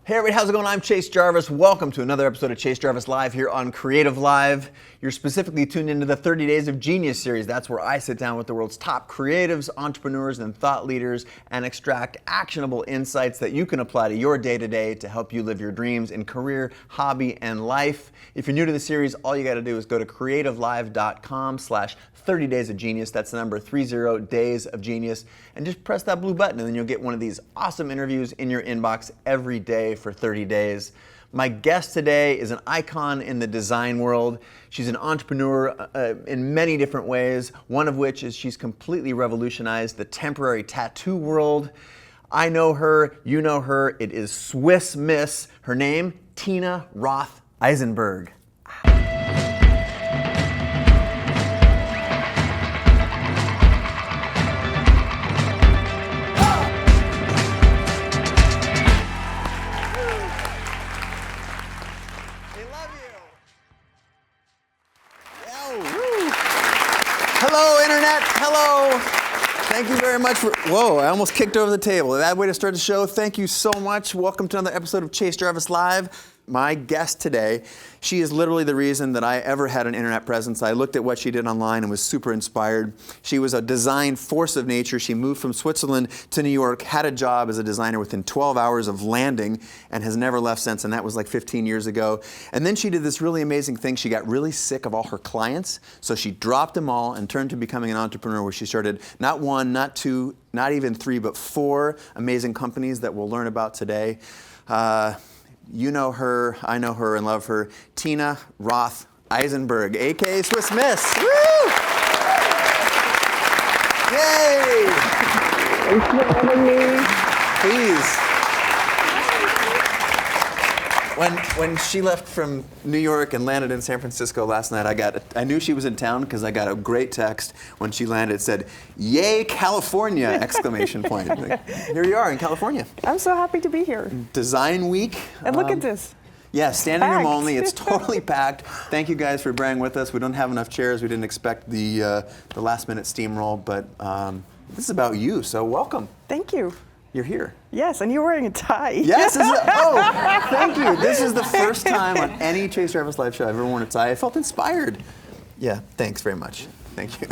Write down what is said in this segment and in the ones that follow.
Hey everybody, how's it going? I'm Chase Jarvis. Welcome to another episode of Chase Jarvis Live here on CreativeLive. You're specifically tuned into the 30 Days of Genius series. That's where I sit down with the world's top creatives, entrepreneurs, and thought leaders and extract actionable insights that you can apply to your day-to-day to help you live your dreams in career, hobby, and life. If you're new to the series, all you got to do is go to creativelive.com/30 Days of Genius. That's the number 30 Days of Genius. And just press that blue button and then you'll get one of these awesome interviews in your inbox every day for 30 days. My guest today is an icon in the design world. She's an entrepreneur in many different ways, one of which is she's completely revolutionized the temporary tattoo world. I know her, you know her. It is Swiss Miss. Her name, Tina Roth Eisenberg. Hello, Internet. Hello. Thank you very much for, whoa, I almost kicked over the table. That way to start the show. Thank you so much. Welcome to another episode of Chase Jarvis Live. My guest today, she is literally the reason that I ever had an internet presence. I looked at what she did online and was super inspired. She was a design force of nature. She moved from Switzerland to New York, had a job as a designer within 12 hours of landing, and has never left since, and that was like 15 years ago. And then she did this really amazing thing. She got really sick of all her clients, so she dropped them all and turned to becoming an entrepreneur, where she started not one, not two, not even three, but 4 amazing companies that we'll learn about today. You know her, I know her and love her. Tina Roth Eisenberg, aka Swiss Miss. Woo! Yay! Thanks for having me. Please. When she left from New York and landed in San Francisco last night, I knew she was in town because I got a great text when she landed. It said, "Yay, California!" exclamation point. Like, here you are in California. I'm so happy to be here. Design Week. And look at this. Yeah, standing room Packed. only. It's totally packed. Thank you guys for bearing with us. We don't have enough chairs. We didn't expect the last minute steamroll, but this is about you, so welcome. Thank you. You're here. Yes, and you're wearing a tie. Yes. Thank you. This is the first time on any Chase Jarvis Live show I've ever worn a tie. I felt inspired. Yeah, thanks very much. Thank you.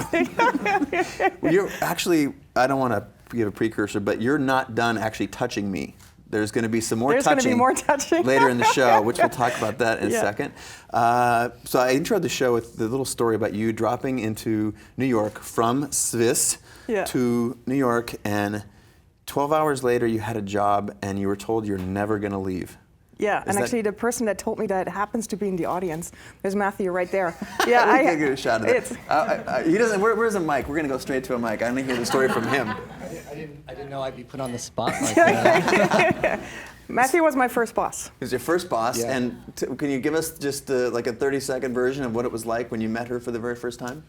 Well, you're actually, I don't want to give a precursor, but you're not done actually touching me. There's going to be some more There's touching, going to be more touching later in the show, which we'll talk about that in a second. So I introed the show with the little story about you dropping into New York from Swiss to New York, and 12 hours later you had a job and you were told you're never going to leave. Yeah, and actually the person that told me that happens to be in the audience. There's Matthew right there. Yeah, I can get a shot of it. He doesn't. Where's the mic? We're going to go straight to a mic. I only hear the story from him. I didn't know I'd be put on the spot like that. Matthew was my first boss. He was your first boss, and can you give us just like a 30-second version of what it was like when you met her for the very first time?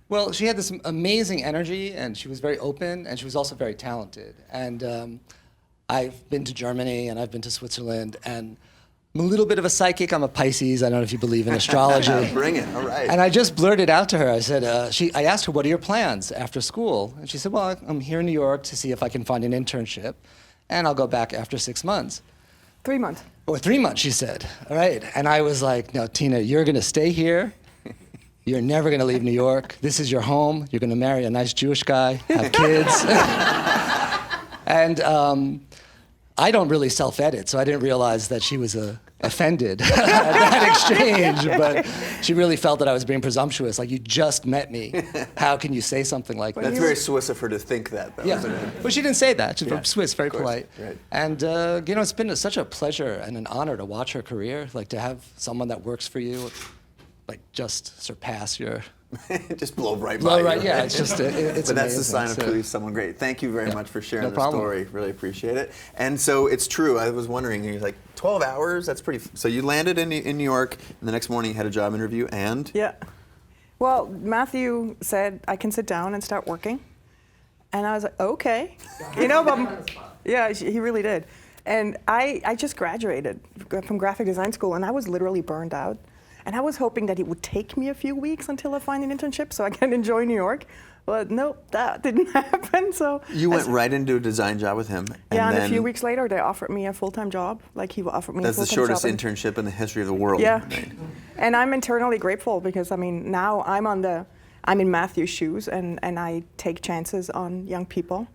Well, she had this amazing energy, and she was very open, and she was also very talented. And I've been to Germany, and I've been to Switzerland, and I'm a little bit of a psychic. I'm a Pisces. I don't know if you believe in astrology. Bring it. All right. And I just blurted out to her. I said, I asked her, "What are your plans after school?" And she said, "Well, I'm here in New York to see if I can find an internship, and I'll go back after 6 months." 3 months. Or 3 months, she said. All right. And I was like, "No, Tina, you're going to stay here. You're never going to leave New York. This is your home. You're going to marry a nice Jewish guy, have kids." And I don't really self-edit, so I didn't realize that she was offended at that exchange. But she really felt that I was being presumptuous. Like, you just met me. How can you say something like that? That's very Swiss of her to think that, though, isn't it? Well, she didn't say that. She's from Swiss, very polite. Right. And it's been such a pleasure and an honor to watch her career. Like, to have someone that works for you, like, just surpass your... just blow right by you. Yeah, it's just, it's But that's amazing, the sign of truly someone great. Thank you very much for sharing the story. Really appreciate it. And so it's true. I was wondering, you're like, 12 hours? That's pretty... So you landed in New York, and the next morning you had a job interview, and? Yeah. Well, Matthew said, "I can sit down and start working." And I was like, okay. But yeah, he really did. And I just graduated from graphic design school, and I was literally burned out. And I was hoping that it would take me a few weeks until I find an internship so I can enjoy New York. But nope, that didn't happen. So You went right into a design job with him. and then a few weeks later, they offered me a full-time job. Like he offered me a That's the full-time shortest job. internship in the history of the world. Yeah. Right? And I'm internally grateful because I mean now I'm in Matthew's shoes and I take chances on young people.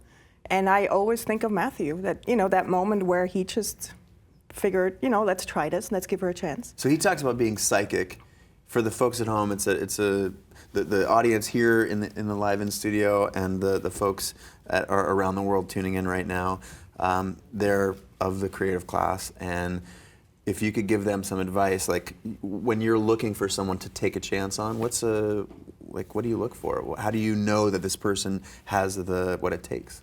And I always think of Matthew, that that moment where he just figured, let's try this, let's give her a chance. So he talks about being psychic. For the folks at home, the audience here in the live-in studio and the folks that are around the world tuning in right now, they're of the creative class. And if you could give them some advice, like when you're looking for someone to take a chance on, what do you look for? How do you know that this person has what it takes?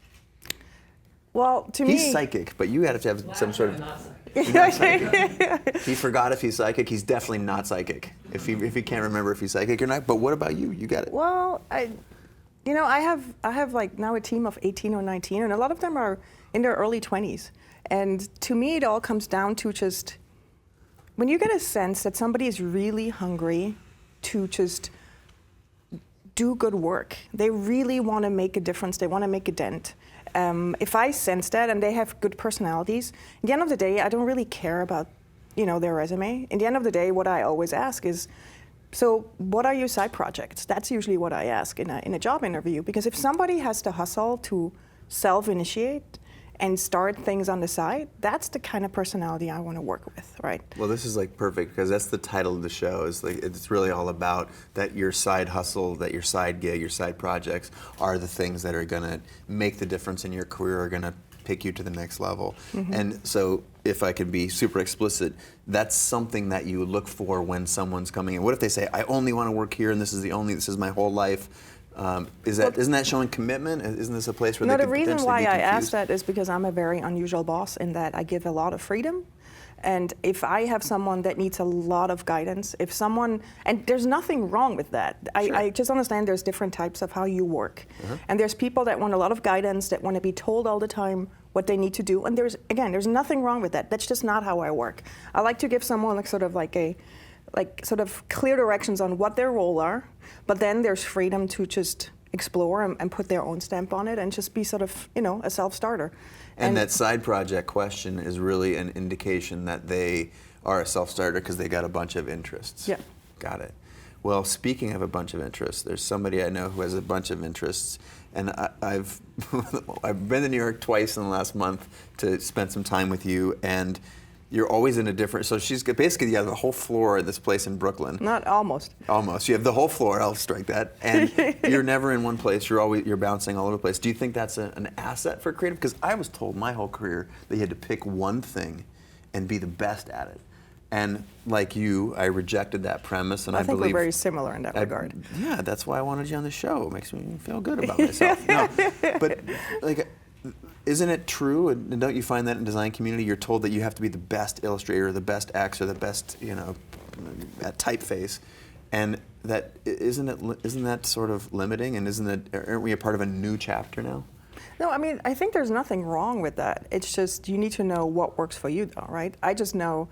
Well, to me, He's psychic, but you have to have some sort of. He's not psychic. He forgot if he's psychic. He's definitely not psychic. If he can't remember if he's psychic or not. But what about you? You got it. Well, I have like now a team of 18 or 19, and a lot of them are in their early 20s. And to me, it all comes down to just when you get a sense that somebody is really hungry to just do good work. They really want to make a difference. They want to make a dent. If I sense that and they have good personalities, at the end of the day, I don't really care about, their resume. In the end of the day, what I always ask is, so what are your side projects? That's usually what I ask in a job interview, because if somebody has to hustle to self-initiate and start things on the side, that's the kind of personality I want to work with, right? Well, this is like perfect because that's the title of the show. It's really all about that your side hustle, that your side gig, your side projects are the things that are going to make the difference in your career, are going to pick you to the next level. Mm-hmm. And so if I could be super explicit, that's something that you look for when someone's coming in. What if they say, I only want to work here and this is my whole life? Isn't that showing commitment? Isn't this a place where they could potentially be confused? No, the reason why I asked that is because I'm a very unusual boss in that I give a lot of freedom. And if I have someone that needs a lot of guidance, and there's nothing wrong with that. Sure. I just understand there's different types of how you work. Uh-huh. And there's people that want a lot of guidance, that want to be told all the time what they need to do. And there's nothing wrong with that. That's just not how I work. I like to give someone sort of clear directions on what their role are, but then there's freedom to just explore and put their own stamp on it and just be sort of, a self-starter. And that side project question is really an indication that they are a self-starter because they got a bunch of interests. Yeah. Got it. Well, speaking of a bunch of interests, there's somebody I know who has a bunch of interests, and I've been to New York twice in the last month to spend some time with you, and you're always in a different, so she's basically, you have the whole floor at this place in Brooklyn. Not almost. Almost. You have the whole floor, I'll strike that. And you're never in one place, you're bouncing all over the place. Do you think that's an asset for creative? Because I was told my whole career that you had to pick one thing and be the best at it. And like you, I rejected that premise, and I think believe we're very similar in that regard. Yeah, that's why I wanted you on the show. It makes me feel good about myself. No, but like, isn't it true, and don't you find that in the design community, you're told that you have to be the best illustrator, the best X, or the best, at typeface, and that isn't that sort of limiting, and aren't we a part of a new chapter now? No, I mean, I think there's nothing wrong with that. It's just you need to know what works for you, though, right? I just know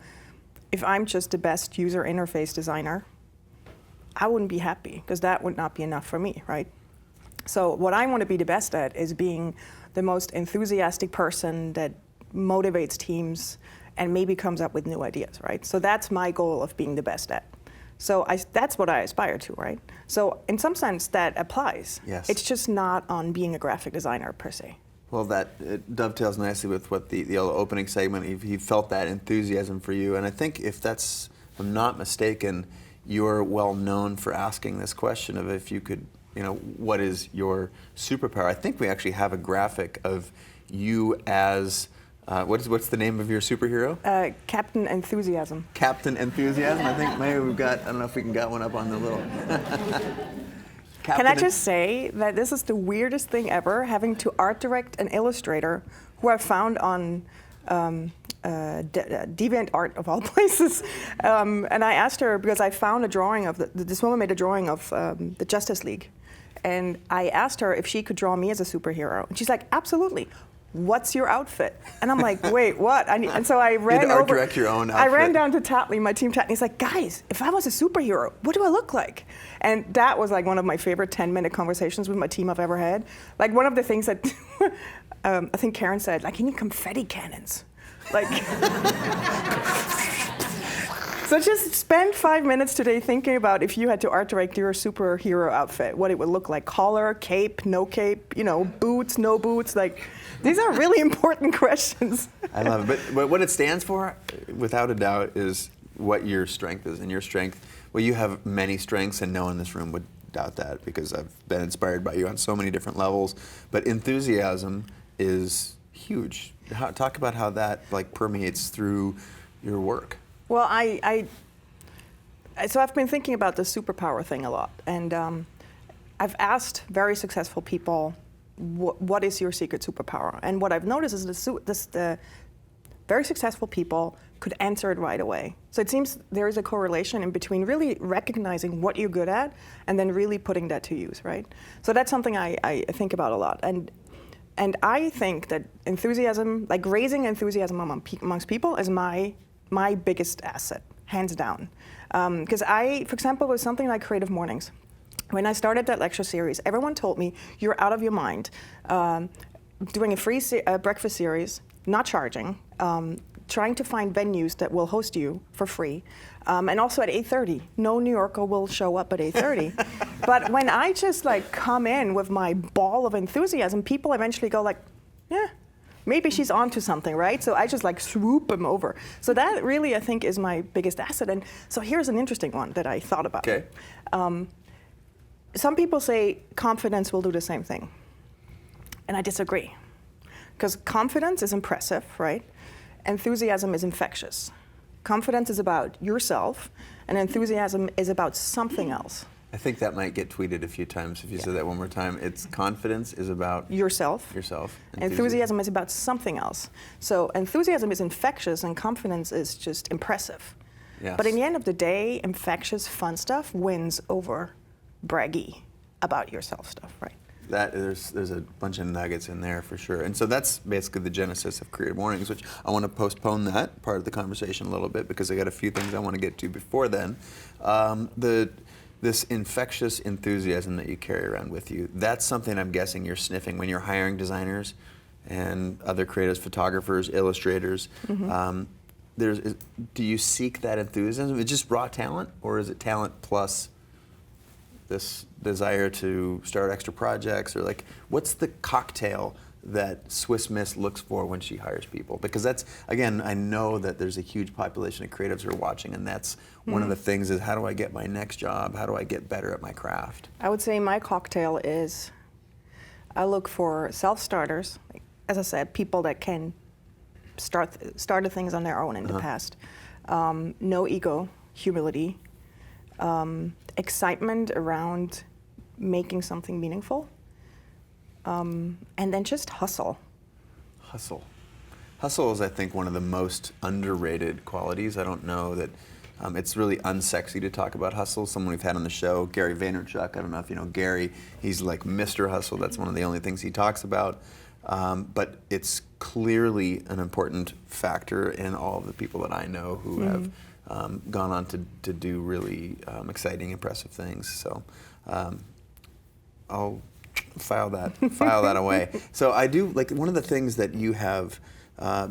if I'm just the best user interface designer, I wouldn't be happy because that would not be enough for me, right? So what I want to be the best at is being the most enthusiastic person that motivates teams and maybe comes up with new ideas, right? So that's my goal of being the best at. So that's what I aspire to, right? So in some sense, that applies. Yes. It's just not on being a graphic designer per se. Well, it dovetails nicely with what the opening segment, he felt that enthusiasm for you. And I think if I'm not mistaken, you're well known for asking this question of if you could, what is your superpower? I think we actually have a graphic of you as, what's the name of your superhero? Captain Enthusiasm. Captain Enthusiasm? I think maybe I don't know if we can get one up on the little. Can I just say that this is the weirdest thing ever, having to art direct an illustrator who I found on DeviantArt of all places. And I asked her, because I found a drawing of, this woman made a drawing of the Justice League. And I asked her if she could draw me as a superhero. And she's like, absolutely. what's your outfit? And I'm like, wait, what? And so I ran You had to art over. direct your own I ran outfit. down to Tatley, my team Tatley. He's like, guys, if I was a superhero, what do I look like? And that was like one of my favorite 10-minute conversations with my team I've ever had. Like one of the things that I think Karen said, like, you need confetti cannons. Like, so just spend 5 minutes today thinking about if you had to art direct your superhero outfit, what it would look like. Collar, cape, no cape, boots, no boots. Like, these are really important questions. I love it. But what it stands for, without a doubt, is what your strength is. And your strength, well, you have many strengths, and no one in this room would doubt that because I've been inspired by you on so many different levels. But enthusiasm is huge. Talk about how that permeates through your work. Well, so I've been thinking about the superpower thing a lot, and I've asked very successful people, what is your secret superpower? And what I've noticed is the very successful people could answer it right away. So it seems there is a correlation in between really recognizing what you're good at and then really putting that to use, right? So that's something I think about a lot. And I think that enthusiasm, like raising enthusiasm amongst people, is my biggest asset, hands down. Because for example, with something like Creative Mornings, when I started that lecture series, everyone told me, you're out of your mind. Doing a free breakfast series, not charging, trying to find venues that will host you for free, and also at 8:30. No New Yorker will show up at 8:30. But when I just come in with my ball of enthusiasm, people eventually go like, yeah, maybe she's onto something, right? So I just swoop them over. So that really, I think, is my biggest asset. And so here's an interesting one that I thought about. Okay. Some people say confidence will do the same thing. And I disagree. Because confidence is impressive, right? Enthusiasm is infectious. Confidence is about yourself, and enthusiasm is about something else. I think that might get tweeted a few times if you say that one more time. It's confidence is about yourself. Enthusiasm is about something else. So enthusiasm is infectious and confidence is just impressive. Yes. But in the end of the day, infectious, fun stuff wins over braggy about yourself stuff, right? There's a bunch of nuggets in there for sure. And so that's basically the genesis of Creative Mornings, which I want to postpone that part of the conversation a little bit because I got a few things I want to get to before then. This infectious enthusiasm that you carry around with you, that's something I'm guessing you're sniffing when you're hiring designers and other creatives, photographers, illustrators. Mm-hmm. Do you seek that enthusiasm? Is it just raw talent, or is it talent plus this desire to start extra projects? Or what's the cocktail that Swiss Miss looks for when she hires people? Because that's, again, I know that there's a huge population of creatives who are watching, and that's one of the things is, how do I get my next job? How do I get better at my craft? I would say my cocktail is, I look for self-starters, as I said, people that can started things on their own in the past. No ego, humility, excitement around making something meaningful, and then just hustle. Hustle is, I think, one of the most underrated qualities. I don't know that it's really unsexy to talk about hustle. Someone we've had on the show, Gary Vaynerchuk, I don't know if you know Gary, he's like Mr. Hustle. That's one of the only things he talks about. But it's clearly an important factor in all of the people that I know who have gone on to do really exciting, impressive things. So I'll file that away. So I do, one of the things that you have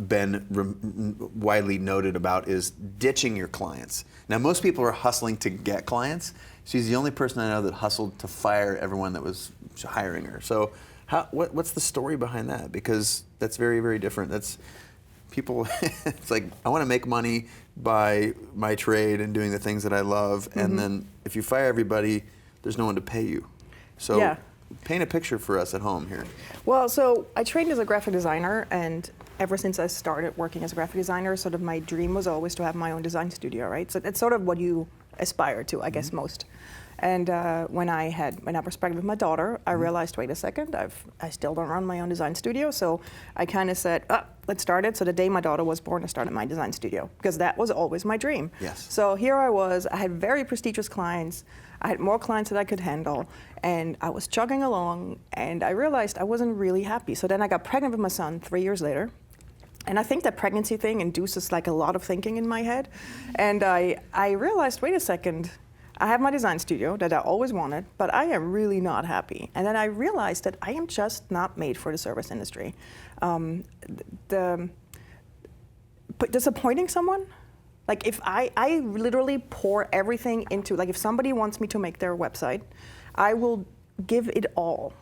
been widely noted about is ditching your clients. Now, most people are hustling to get clients. She's the only person I know that hustled to fire everyone that was hiring her. So what's the story behind that? Because that's very, very different. That's people, it's I want to make money by my trade and doing the things that I love, and then if you fire everybody, there's no one to pay you. So paint a picture for us at home here. Well, so I trained as a graphic designer, and ever since I started working as a graphic designer, sort of my dream was always to have my own design studio, right? So that's sort of what you aspire to, I guess, most. And when I was pregnant with my daughter, I realized, wait a second, I still don't run my own design studio. So I kind of said, let's start it. So the day my daughter was born, I started my design studio because that was always my dream. Yes. So here I was, I had very prestigious clients. I had more clients that I could handle, and I was chugging along, and I realized I wasn't really happy. So then I got pregnant with my son 3 years later. And I think that pregnancy thing induces like a lot of thinking in my head. And I realized, wait a second, I have my design studio that I always wanted, but I am really not happy. And then I realized that I am just not made for the service industry. Disappointing someone, like if I literally pour everything into, like if somebody wants me to make their website, I will give it all.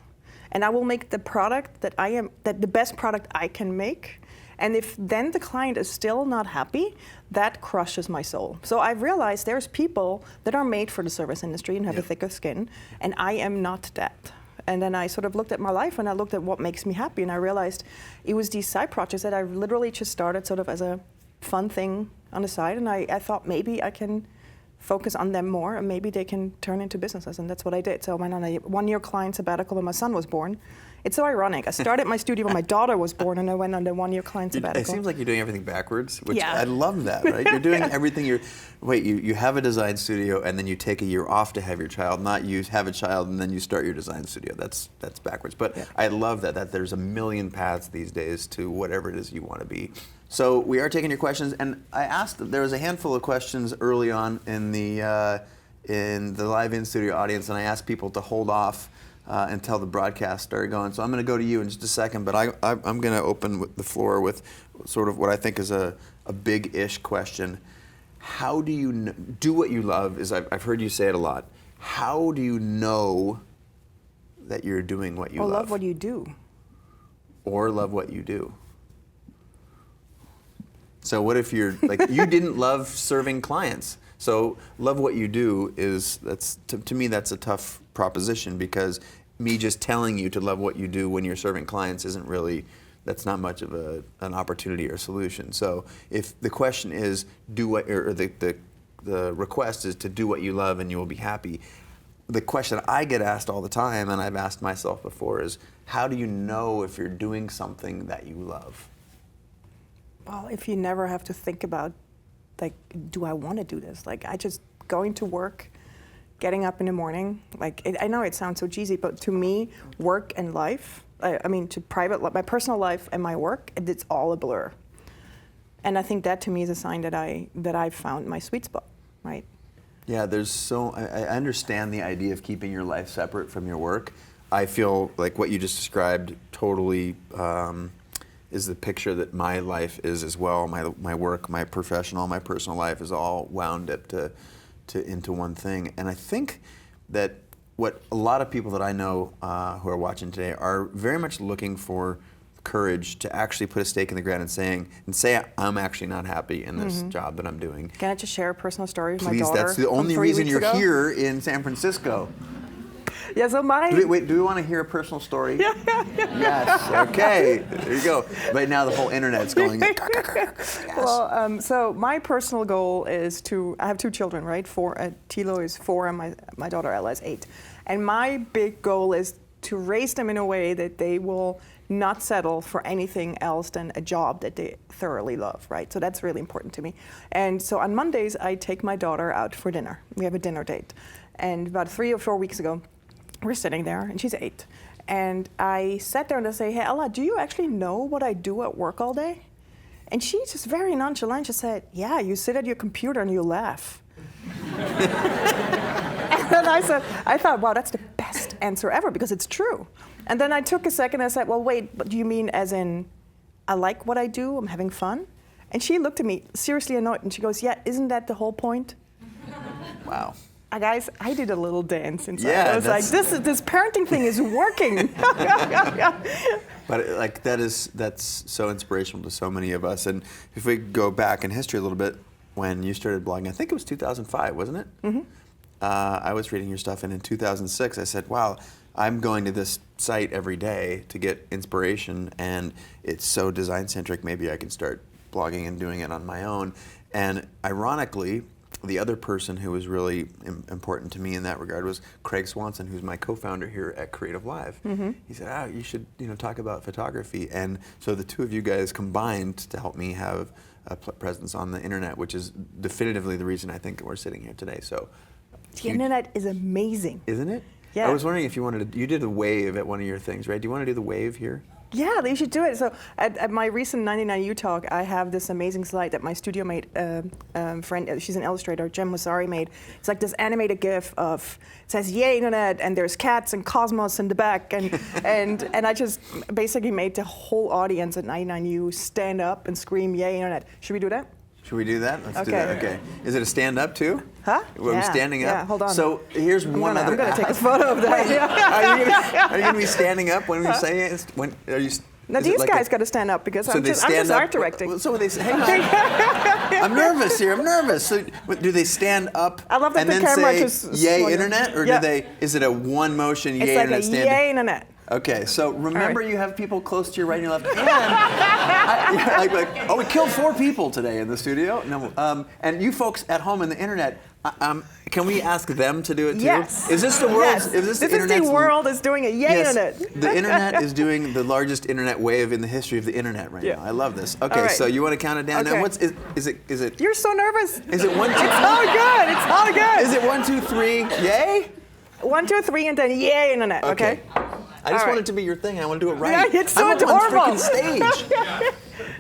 And I will make the product that the best product I can make. And if then the client is still not happy, that crushes my soul. So I've realized there's people that are made for the service industry and have a thicker skin, and I am not that. And then I sort of looked at my life and I looked at what makes me happy, and I realized it was these side projects that I literally just started sort of as a fun thing on the side, and I thought maybe I can focus on them more and maybe they can turn into businesses, and that's what I did. So I went on a 1-year client sabbatical when my son was born. It's so ironic. I started my studio when my daughter was born, and I went on the 1-year client sabbatical. It seems like you're doing everything backwards, which Yeah. I love that, right? You're doing everything. You have a design studio, and then you take a year off to have your child, not you have a child and then you start your design studio. That's backwards. But I love that there's a million paths these days to whatever it is you want to be. So we are taking your questions, and I asked, there was a handful of questions early on in the live in-studio audience, and I asked people to hold off until the broadcast started going. So I'm going to go to you in just a second, but I'm going to open the floor with sort of what I think is a big-ish question. How do you do what you love? I've heard you say it a lot. How do you know that you're doing what you love? Love what you do. Or love what you do. So what if you're, like, you didn't love serving clients? So love what you do to me, that's a tough proposition, because me just telling you to love what you do when you're serving clients that's not much of an opportunity or solution. So if the question is the request is to do what you love and you will be happy, the question I get asked all the time, and I've asked myself before, is how do you know if you're doing something that you love? Well, if you never have to think about, like, do I want to do this? Like, I just going to work, getting up in the morning. Like, I know it sounds so cheesy, but to me, work and life, my personal life and my work, it's all a blur. And I think that to me is a sign that I've found my sweet spot, right? Yeah, I understand the idea of keeping your life separate from your work. I feel like what you just described totally is the picture that my life is as well. My work, my professional, my personal life is all wound up into one thing. And I think that what a lot of people that I know who are watching today are very much looking for courage to actually put a stake in the ground and say I'm actually not happy in this job that I'm doing. Can I just share a personal story with my Please, daughter? that's the only reason you're here in San Francisco. Yeah, so Do we want to hear a personal story? Yeah. Yes, okay, there you go. Right now the whole internet's going, yes. Well, so my personal goal is I have 2 children, right? Tilo is 4 and my daughter Ella is 8. And my big goal is to raise them in a way that they will not settle for anything else than a job that they thoroughly love, right? So that's really important to me. And so on Mondays, I take my daughter out for dinner. We have a dinner date. And about 3 or 4 weeks ago, we're sitting there, and she's 8. And I sat there and I say, hey, Ella, do you actually know what I do at work all day? And she just very nonchalant just said, yeah, you sit at your computer and you laugh. And I thought, wow, that's the best answer ever, because it's true. And then I took a second and I said, well, wait, but do you mean as in I like what I do, I'm having fun? And she looked at me seriously annoyed, and she goes, yeah, isn't that the whole point? Wow. Guys, I did a little dance inside. Yeah, I was like, this parenting thing is working. But like that's so inspirational to so many of us. And if we go back in history a little bit, when you started blogging, I think it was 2005, wasn't it? Mm-hmm. I was reading your stuff, and in 2006, I said, wow, I'm going to this site every day to get inspiration, and it's so design-centric, maybe I can start blogging and doing it on my own. And ironically, the other person who was really important to me in that regard was Craig Swanson, who's my co-founder here at CreativeLive. He said, you should talk about photography. And so the two of you guys combined to help me have a presence on the internet, which is definitively the reason I think we're sitting here today. So the internet is amazing. Isn't it? Yeah. I was wondering if you wanted to, you did a wave at one of your things, right? Do you want to do the wave here? Yeah, you should do it. So at my recent 99U talk, I have this amazing slide that my studio mate friend, she's an illustrator, Jem Wasari, made. It's like this animated GIF of, it says, "Yay, internet," and there's cats and cosmos in the back. And I just basically made the whole audience at 99U stand up and scream, "Yay, internet." Should we do that? Should we do that? Let's do Okay. that. Okay. Is it a stand up too? Huh? We're Yeah. standing up? Yeah, hold on. So here's one other. I'm going to take a photo of that. Are you going to be standing up when we say it? Are you? Now is it these like guys got to stand up because so I'm they just stand up, art directing. So they say, hang on. I'm nervous here. I'm nervous. So do they stand up I love that and the then camera say, just "Yay, swung. internet," or Yeah. do they? Is it a one motion? It's Yay, like internet a stand? yay internet. Okay, so remember right. you have people close to your right and your left hand. We killed 4 people today in the studio. No, and you folks at home in the internet, can we ask them to do it too? Yes. Is this the world? Yes. Is This is the world is doing a yay Yes, internet. the internet is doing the largest internet wave in the history of the internet right Yeah. now. I love this. Okay, right. so you want to count it down now? Okay. Is it? You're so nervous. Is it 1, 2? It's all good. It's all good. Is it 1, 2, 3? Yay! 1, 2, 3, and then yay internet. Okay. I just All want right. it to be your thing. I want to do it right. Yeah, it's so I'm up on adorable. freaking stage.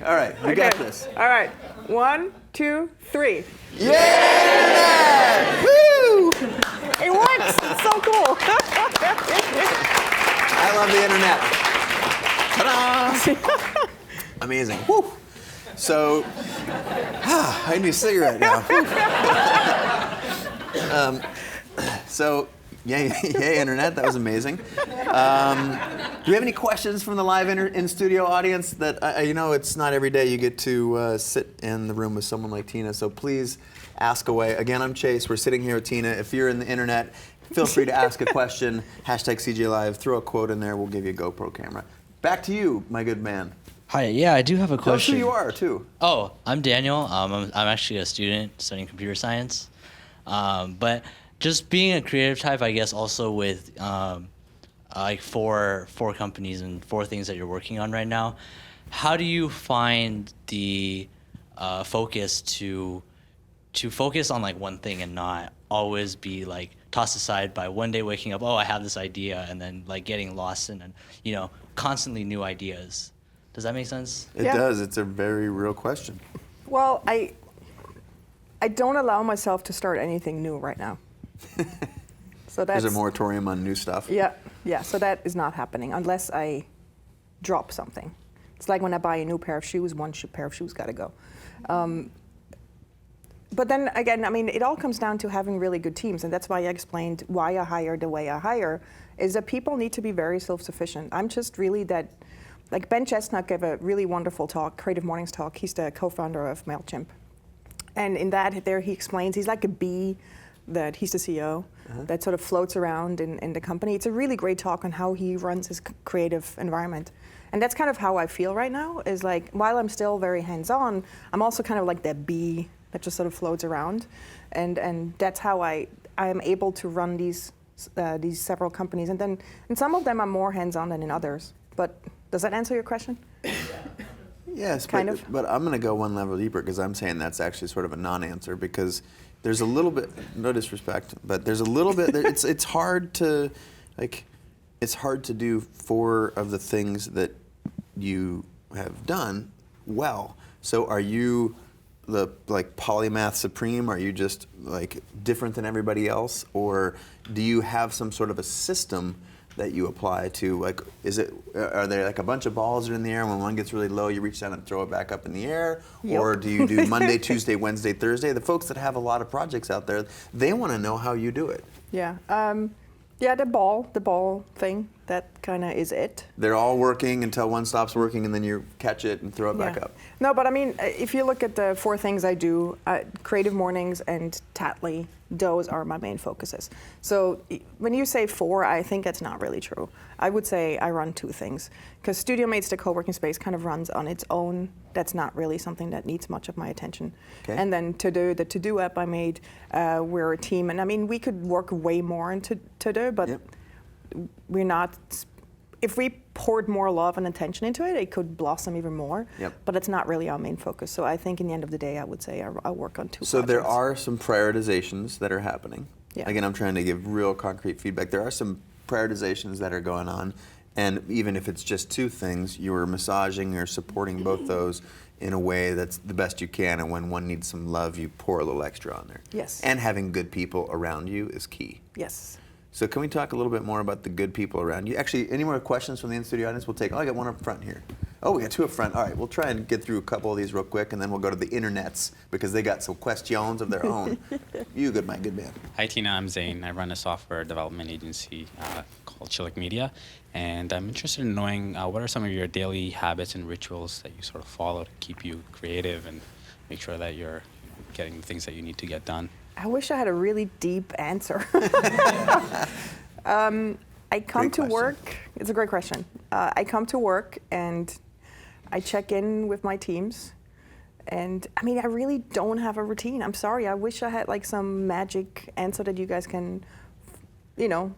All right, we got this. All right. 1, 2, 3. Yeah! Woo! It works. It's so cool. I love the internet. Ta-da! Amazing. Woo! So, I need a cigarette now. So, yay, internet. That was amazing. Do we have any questions from the live in-studio audience? That it's not every day you get to sit in the room with someone like Tina. So please ask away. Again, I'm Chase. We're sitting here with Tina. If you're in the internet, feel free to ask a question. #CJLive. Throw a quote in there. We'll give you a GoPro camera. Back to you, my good man. Hi, yeah, I do have a Tell us who question. you are, too. Oh, I'm Daniel. I'm actually a student studying computer science. But just being a creative type, I guess, also with like four companies and 4 things that you're working on right now, how do you find the focus to focus on like one thing and not always be like tossed aside by one day waking up, oh, I have this idea, and then like getting lost in, constantly new ideas. Does that make sense? It Yeah. does. It's a very real question. Well, I don't allow myself to start anything new right now. So that's There's a moratorium on new stuff. Yeah. So that is not happening unless I drop something. It's like when I buy a new pair of shoes. One pair of shoes got to go. But then again, I mean, it all comes down to having really good teams, and that's why I explained why I hire the way I hire. Is that people need to be very self-sufficient. I'm just really that. Like Ben Chestnut gave a really wonderful talk, Creative Mornings talk. He's the co-founder of MailChimp, and in that there he explains he's like a bee. That he's the CEO that sort of floats around in the company. It's a really great talk on how he runs his creative environment. And that's kind of how I feel right now, is like, while I'm still very hands-on, I'm also kind of like that bee that just sort of floats around. And that's how I am able to run these several companies. And then in some of them I'm more hands-on than in others. But does that answer your question? Yes, Kind of. but I'm going to go one level deeper because I'm saying that's actually sort of a non-answer because there's a little bit, no disrespect, but there's a little bit, it's hard to, it's hard to do 4 of the things that you have done well. So are you the polymath supreme? Are you just different than everybody else? Or do you have some sort of a system that you apply to, are there a bunch of balls that are in the air, and when one gets really low, you reach down and throw it back up in the air? Yep. Or do you do Monday, Tuesday, Wednesday, Thursday? The folks that have a lot of projects out there, they want to know how you do it. Yeah. The ball thing. That kind of is it. They're all working until one stops working, and then you catch it and throw it back Yeah. up. No, but I mean, if you look at the 4 things I do, Creative Mornings and Tatley, those are my main focuses. So when you say 4, I think that's not really true. I would say I run 2 things. Because Studio Mates, the co-working space, kind of runs on its own. That's not really something that needs much of my attention. Okay. And then the To-Do app I made, we're a team. And I mean, we could work way more into To-Do, but Yep. we're not. If we poured more love and attention into it, it could blossom even more. Yep. But it's not really our main focus. So I think in the end of the day, I would say I work on 2 So there projects. are some prioritizations that are happening. Yeah. Again, I'm trying to give real concrete feedback. There are some prioritizations that are going on, and even if it's just 2 things, you're massaging or supporting both those in a way that's the best you can, and when one needs some love, you pour a little extra on there. Yes. And having good people around you is key. Yes. So can we talk a little bit more about the good people around you? Actually, any more questions from the in-studio audience? We'll take, I got one up front here. Oh, we got 2 up front. All right, we'll try and get through a couple of these real quick, and then we'll go to the internets, because they got some questions of their own. You good man. Hi, Tina. I'm Zane. I run a software development agency called Chillick Media, and I'm interested in knowing what are some of your daily habits and rituals that you sort of follow to keep you creative and make sure that you're getting the things that you need to get done. I wish I had a really deep answer. I come Great to question. work. It's a great question. I come to work and I check in with my teams. And I mean, I really don't have a routine. I'm sorry. I wish I had like some magic answer that you guys can, sit down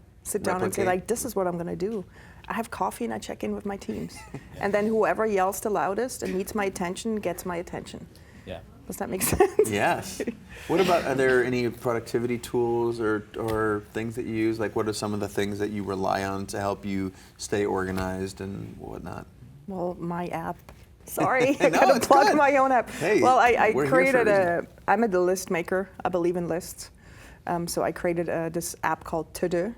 and say Replicate. like, this is what I'm going to do. I have coffee and I check in with my teams. And then whoever yells the loudest and needs my attention gets my attention. Yeah. Does that make sense? Yes. What about, are there any productivity tools or things that you use? Like, what are some of the things that you rely on to help you stay organized and whatnot? Well, my app. Sorry, No, I gotta it's plug good. my own app. Hey, well, I we're here for a created reason. I'm a list maker. I believe in lists. So I created this app called To-Do.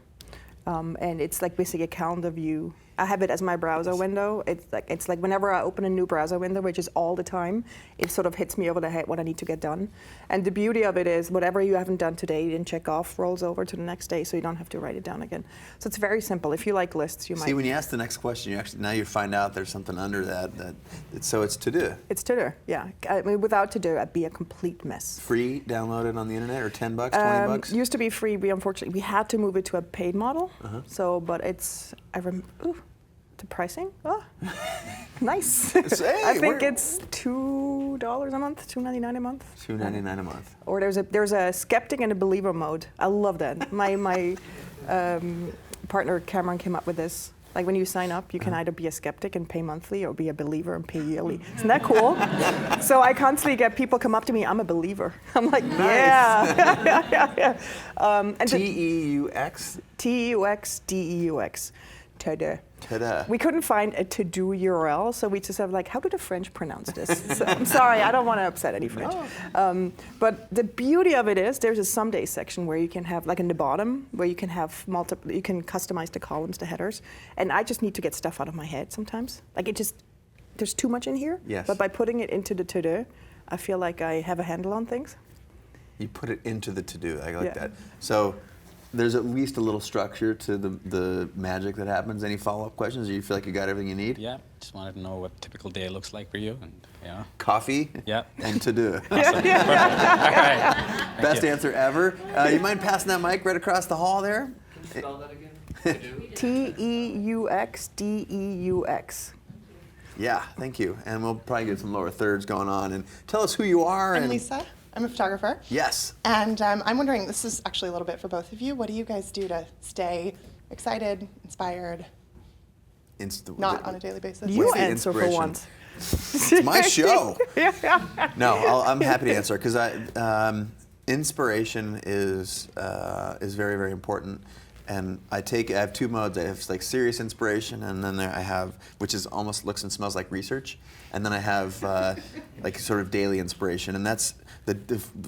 And it's like basically a calendar view. I have it as my browser window. It's like whenever I open a new browser window, which is all the time, it sort of hits me over the head what I need to get done. And the beauty of it is whatever you haven't done today, you didn't check off, rolls over to the next day, so you don't have to write it down again. So it's very simple. If you like lists, you might. See, when you ask the next question, now you find out there's something under so it's To-Do. It's To-Do, yeah. I mean, without To-Do, I'd be a complete mess. Free, downloaded on the internet, or $10, $20? Used to be free. We had to move it to a paid model. So, but it's the pricing. Oh, nice. Hey, I think we're- it's $2 a month, $2.99 a month. $2.99 a month. Or there's a skeptic and a believer mode. I love that. My partner Cameron came up with this. Like when you sign up, you can either be a skeptic and pay monthly, or be a believer and pay yearly. Isn't that cool? So I constantly get people come up to me. I'm a believer. I'm like, yeah. And TEUX? TEUX. To-do. Ta-da. We couldn't find a to-do URL, so we just have like, how do the French pronounce this? So, I'm sorry, I don't want to upset any French. But the beauty of it is there's a someday section where you can have, like in the bottom, where you can have you can customize the columns, the headers. And I just need to get stuff out of my head sometimes. Like there's too much in here. Yes. But by putting it into the to-do, I feel like I have a handle on things. You put it into the To-Do. I like Yeah. that. So there's at least a little structure to the magic that happens. Any follow-up questions? Do you feel like you got everything you need? Yeah. Just wanted to know what a typical day looks like for you, and Coffee Yeah. and To-Do. All right. Best answer ever. You mind passing that mic right across the hall there? Spell that again. TEUX. Yeah, thank you. And we'll probably get some lower thirds going on. And tell us who you are. I'm and Lisa. I'm a photographer. Yes. And I'm wondering, this is actually a little bit for both of you. What do you guys do to stay excited, inspired, not on a daily basis? You What's the answer for inspiration? once. It's my show. No, I'm happy to answer because inspiration is very, very important. And I have 2 modes. I have like serious inspiration, and then I have, which is almost looks and smells like research. And then I have like sort of daily inspiration, and that's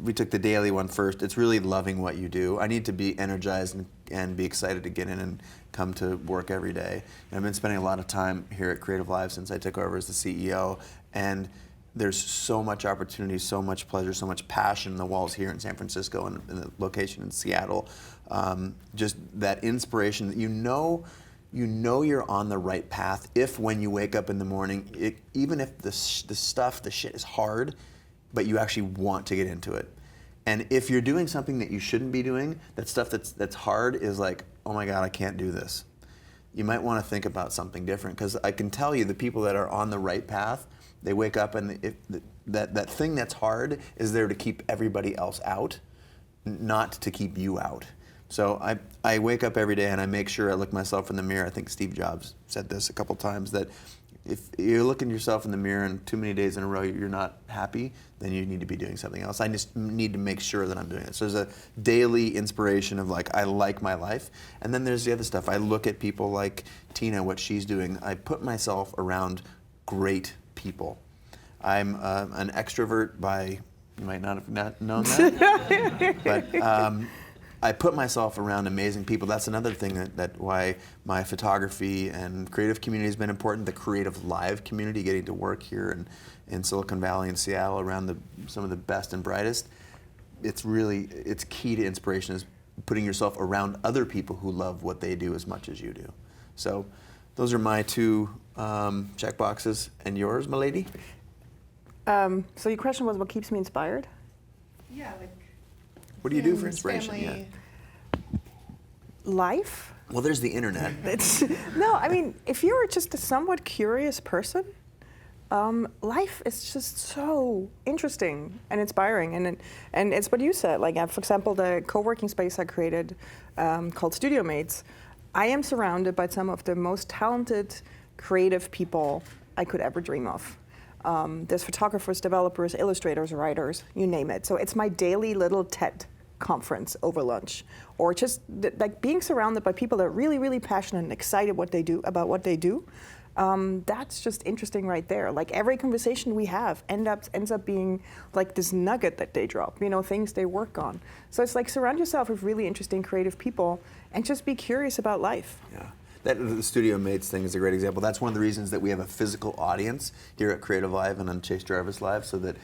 we took the daily one first. It's really loving what you do. I need to be energized and be excited to get in and come to work every day. And I've been spending a lot of time here at CreativeLive since I took over as the CEO, and there's so much opportunity, so much pleasure, so much passion in the walls here in San Francisco and in the location in Seattle. Just that inspiration that you know you're on the right path if when you wake up in the morning, even if the shit is hard, but you actually want to get into it. And if you're doing something that you shouldn't be doing, that stuff that's hard is like, oh my God, I can't do this. You might want to think about something different, because I can tell you the people that are on the right path, they wake up and that thing that's hard is there to keep everybody else out, not to keep you out. So I wake up every day and I make sure I look myself in the mirror. I think Steve Jobs said this a couple times, that if you're looking yourself in the mirror and too many days in a row you're not happy, then you need to be doing something else. I just need to make sure that I'm doing it. So there's a daily inspiration of like, I like my life. And then there's the other stuff. I look at people like Tina, what she's doing. I put myself around great people. I'm an extrovert by, you might not have known that, but I put myself around amazing people. That's another thing that why my photography and creative community has been important. The CreativeLive community, getting to work here in Silicon Valley and Seattle around some of the best and brightest. It's key to inspiration, is putting yourself around other people who love what they do as much as you do. So those are my two check boxes. And yours, my lady? So your question was, what keeps me inspired? Yeah, like What do you do for friends, inspiration? family. Life? Well, there's the internet. No, I mean, if you're just a somewhat curious person, life is just so interesting and inspiring. And it's what you said. Like, for example, the co-working space I created called Studio Mates, I am surrounded by some of the most talented, creative people I could ever dream of. There's photographers, developers, illustrators, writers, you name it. So it's my daily little TED conference over lunch, or just like being surrounded by people that are really, really passionate and excited about what they do. That's just interesting right there. Like every conversation we have ends up being like this nugget that they drop, things they work on. So it's like surround yourself with really interesting, creative people and just be curious about life. Yeah. The Studio Mates thing is a great example. That's one of the reasons that we have a physical audience here at CreativeLive and on ChaseJarvis Live, so that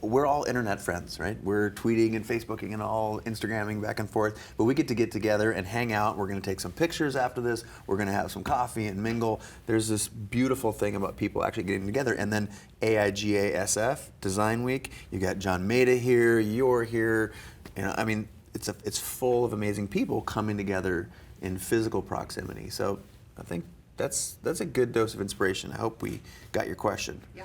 we're all internet friends, right? We're tweeting and Facebooking and all Instagramming back and forth, but we get together and hang out. We're going to take some pictures after this. We're going to have some coffee and mingle. There's this beautiful thing about people actually getting together. And then AIGA-SF, Design Week. You got John Maeda here, you're here. I mean, it's full of amazing people coming together in physical proximity. So I think that's a good dose of inspiration. I hope we got your question. Yeah.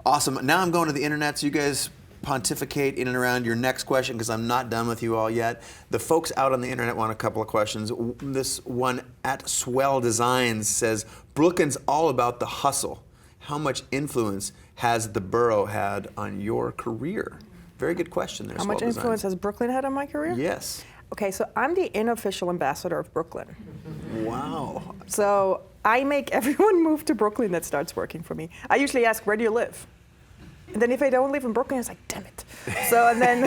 Awesome. Now I'm going to the internet, so you guys pontificate in and around your next question, because I'm not done with you all yet. The folks out on the internet want a couple of questions. This one at Swell Designs says, Brooklyn's all about the hustle. How much influence has the borough had on your career? Very good question there, How Swell much influence Designs. has Brooklyn had on my career? Yes. Okay, so I'm the unofficial ambassador of Brooklyn. Wow. So I make everyone move to Brooklyn that starts working for me. I usually ask, where do you live? And then if I don't live in Brooklyn, it's like, damn it. So and then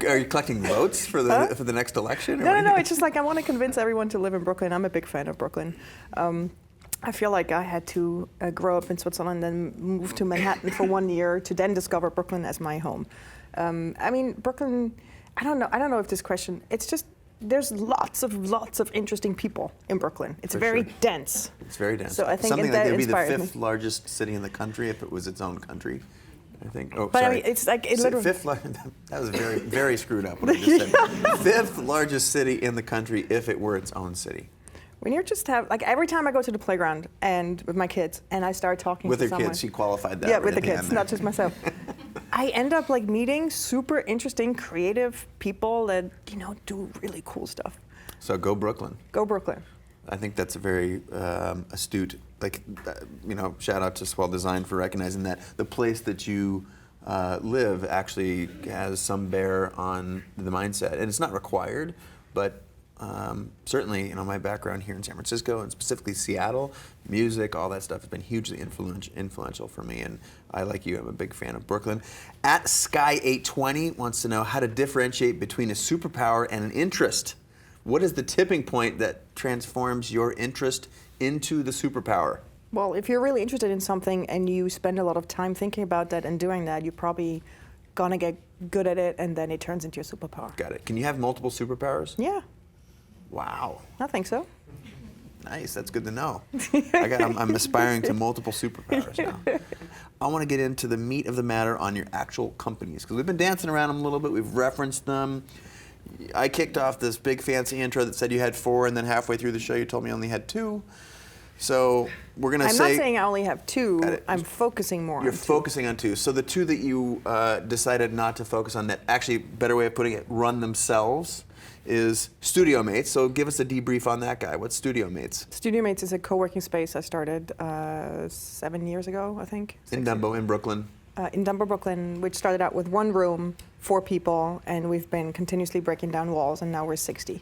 Are you collecting votes for the next election? No. It's just like I want to convince everyone to live in Brooklyn. I'm a big fan of Brooklyn. I feel like I had to grow up in Switzerland and move to Manhattan for 1 year to then discover Brooklyn as my home. I mean, Brooklyn. I don't know if this question. It's just there's lots of interesting people in Brooklyn. It's For very sure. dense. It's very dense. So I think something that like it would be the inspires fifth me. largest city in the country if it was its own country. I think. Oh, But I sorry. mean, it's like it So literally. that was very, very screwed up. What I just said. Fifth largest city in the country if it were its own city. When you just have like every time I go to the playground and with my kids and I start talking With to her someone. kids, she qualified that. Yeah, right with the at kids, end there. not just myself. I end up like meeting super interesting, creative people that do really cool stuff. So go Brooklyn. Go Brooklyn. I think that's a very astute. Shout out to Swell Design for recognizing that the place that you live actually has some bear on the mindset, and it's not required, but. Certainly, my background here in San Francisco and specifically Seattle, music, all that stuff has been hugely influential for me. And I, like you, I'm a big fan of Brooklyn. At Sky820 wants to know how to differentiate between a superpower and an interest. What is the tipping point that transforms your interest into the superpower? Well, if you're really interested in something and you spend a lot of time thinking about that and doing that, you're probably gonna get good at it, and then it turns into your superpower. Got it. Can you have multiple superpowers? Yeah, Wow. I think so. Nice. That's good to know. I'm aspiring to multiple superpowers now. I want to get into the meat of the matter on your actual companies, because we've been dancing around them a little bit. We've referenced them. I kicked off this big fancy intro that said you had 4, and then halfway through the show you told me you only had 2. So we're going to say... I'm not saying I only have 2. I'm focusing more on 2. You're focusing on 2. So the 2 that you decided not to focus on, that actually, better way of putting it, run themselves, is Studio Mates. So give us a debrief on that guy. What's Studio Mates? Studio Mates is a co-working space I started 7 years ago, I think. In Dumbo, in Brooklyn. In Dumbo, Brooklyn, which started out with 1 room, 4 people, and we've been continuously breaking down walls, and now we're 60.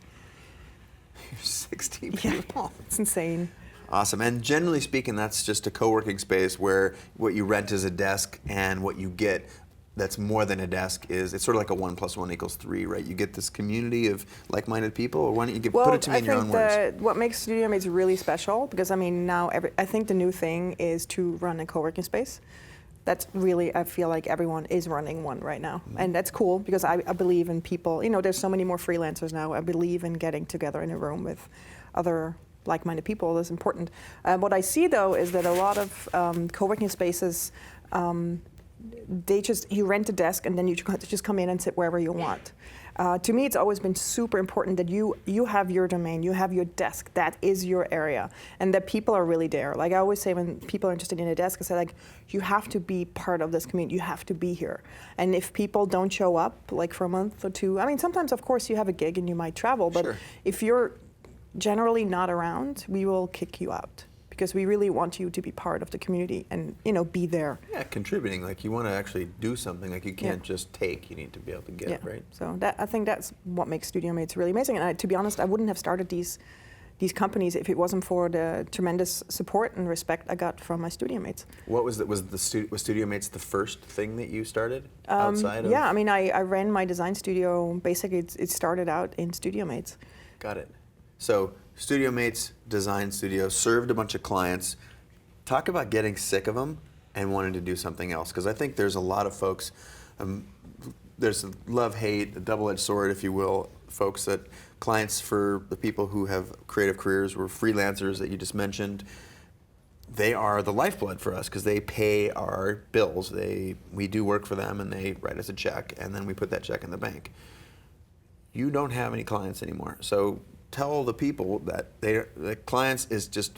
You're 60 people? Yeah, it's insane. Awesome. And generally speaking, that's just a co-working space where what you rent is a desk, and what you get that's more than a desk is, it's sort of like a 1 + 1 = 3, right? You get this community of like-minded people, or why don't you put it to me in your own words? What makes Studio Mates really special, because I mean now I think the new thing is to run a co-working space. That's really, I feel like everyone is running one right now. And that's cool, because I believe in people. You know, there's so many more freelancers now. I believe in getting together in a room with other like-minded people. That's important. What I see, though, is that a lot of co-working spaces, you rent a desk and then you just come in and sit wherever you want. To me, it's always been super important that you have your domain, you have your desk, that is your area, and that people are really there. Like I always say, when people are interested in a desk, I say, like, you have to be part of this community, you have to be here. And if people don't show up, like for a month or 2, I mean, sometimes, of course, you have a gig and you might travel, but sure. If you're generally not around, we will kick you out, because we really want you to be part of the community and, you know, be there. Yeah, contributing. Like, you want to actually do something. Like, you can't just take. You need to be able to give, right? So I think that's what makes Studio Mates really amazing. And to be honest, I wouldn't have started these companies if it wasn't for the tremendous support and respect I got from my Studio Mates. What was Studio Mates the first thing that you started outside of? Yeah, I mean, I ran my design studio. Basically, it started out in Studio Mates. Got it. So Studio Mates Design Studio served a bunch of clients. Talk about getting sick of them and wanting to do something else, because I think there's a lot of folks, there's love-hate, a double-edged sword, if you will, folks, that clients, for the people who have creative careers, or freelancers that you just mentioned, they are the lifeblood for us, because they pay our bills. We do work for them, and they write us a check, and then we put that check in the bank. You don't have any clients anymore, so tell the people that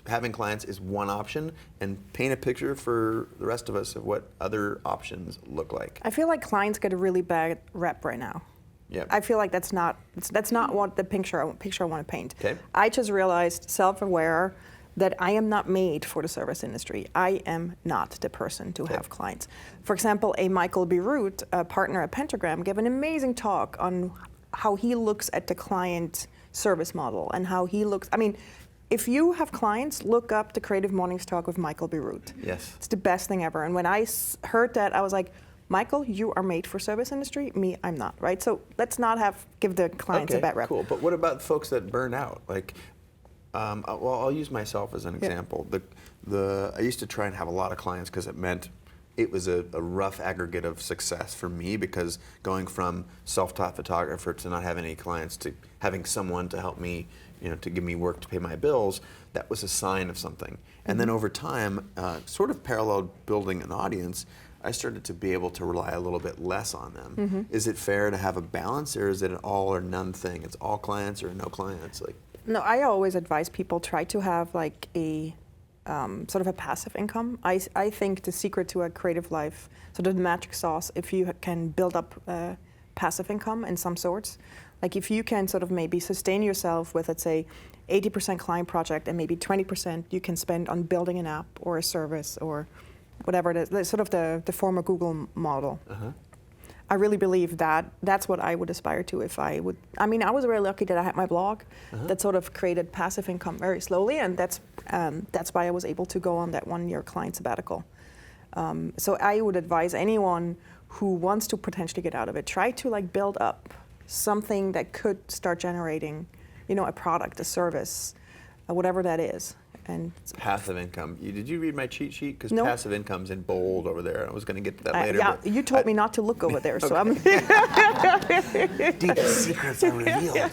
having clients is one option, and paint a picture for the rest of us of what other options look like. I feel like clients get a really bad rep right now. Yep. I feel like that's not what the picture I want to paint. Okay. I just realized, self-aware, that I am not made for the service industry. I am not the person to have clients. For example, Michael Beirut, a partner at Pentagram, gave an amazing talk on how he looks at the client service model and how he looks. I mean, if you have clients, look up the Creative Mornings talk with Michael Beirut. Yes. It's the best thing ever. And when I heard that, I was like, Michael, you are made for service industry. Me, I'm not, right? So let's not give the clients a bad rep. Cool. But what about folks that burn out? Like, I'll use myself as an example. I used to try and have a lot of clients, because it meant it was a rough aggregate of success for me, because going from self-taught photographer to not having any clients to having someone to help me, to give me work to pay my bills, that was a sign of something. And then over time, sort of parallel building an audience, I started to be able to rely a little bit less on them. Is it fair to have a balance, or is it an all or none thing? It's all clients or no clients? No, I always advise people try to have like a sort of a passive income. I think the secret to a creative life, sort of the magic sauce, if you can build up passive income in some sorts, like if you can sort of maybe sustain yourself with, let's say, 80% client project and maybe 20% you can spend on building an app or a service or whatever it is, sort of the former Google model. I really believe that that's what I would aspire to if I would. I mean, I was really lucky that I had my blog that sort of created passive income very slowly, and that's why I was able to go on that 1-year client sabbatical. So I would advise anyone who wants to potentially get out of it, try to like build up something that could start generating, a product, a service, whatever that is. And Passive income. Did you read my cheat sheet? Because No. passive income's in bold over there. I was going to get to that later. yeah, but you told me not to look over there, so I'm. Deep secrets are revealed.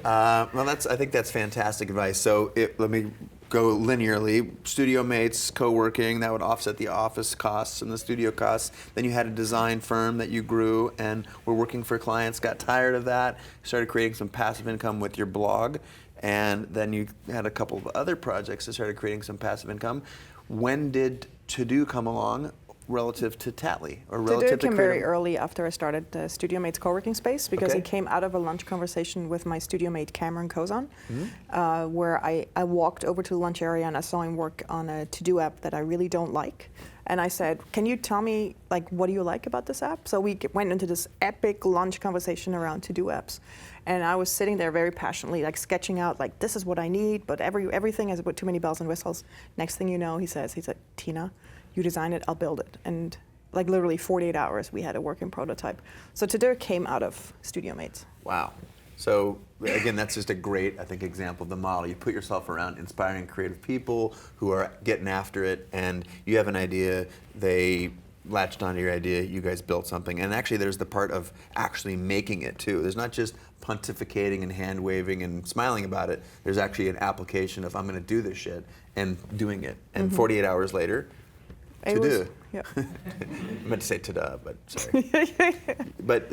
Well, I think that's fantastic advice. So let me go linearly. Studio mates, co-working, that would offset the office costs and the studio costs. Then you had a design firm that you grew and were working for clients, got tired of that, started creating some passive income with your blog, and then you had a couple of other projects that started creating some passive income. When did To-Do come along relative to Tattly, or relative To-Do to came very Creative? early after I started the Studio Mates co-working space, because Okay. it came out of a lunch conversation with my studio mate Cameron Kozan, Mm-hmm. where I walked over to the lunch area and I saw him work on a to-do app that I really don't like. And I said, can you tell me, like, what do you like about this app? So we went into this epic lunch conversation around to-do apps. And I was sitting there very passionately, like sketching out, like, this is what I need, but everything has too many bells and whistles. Next thing you know, he said, Tina, you design it, I'll build it. And like literally 48 hours, we had a working prototype. So To-Do came out of Studio Mates. Wow. So again, that's just a great, I think, example of the model. You put yourself around inspiring creative people who are getting after it, and you have an idea, they latched onto your idea, you guys built something. And actually there's the part of actually making it too. There's not just pontificating and hand waving and smiling about it. There's actually an application of, I'm gonna do this shit, and doing it. And 48 hours later, It was- To-Do. yeah. I meant to say ta-da, but sorry. But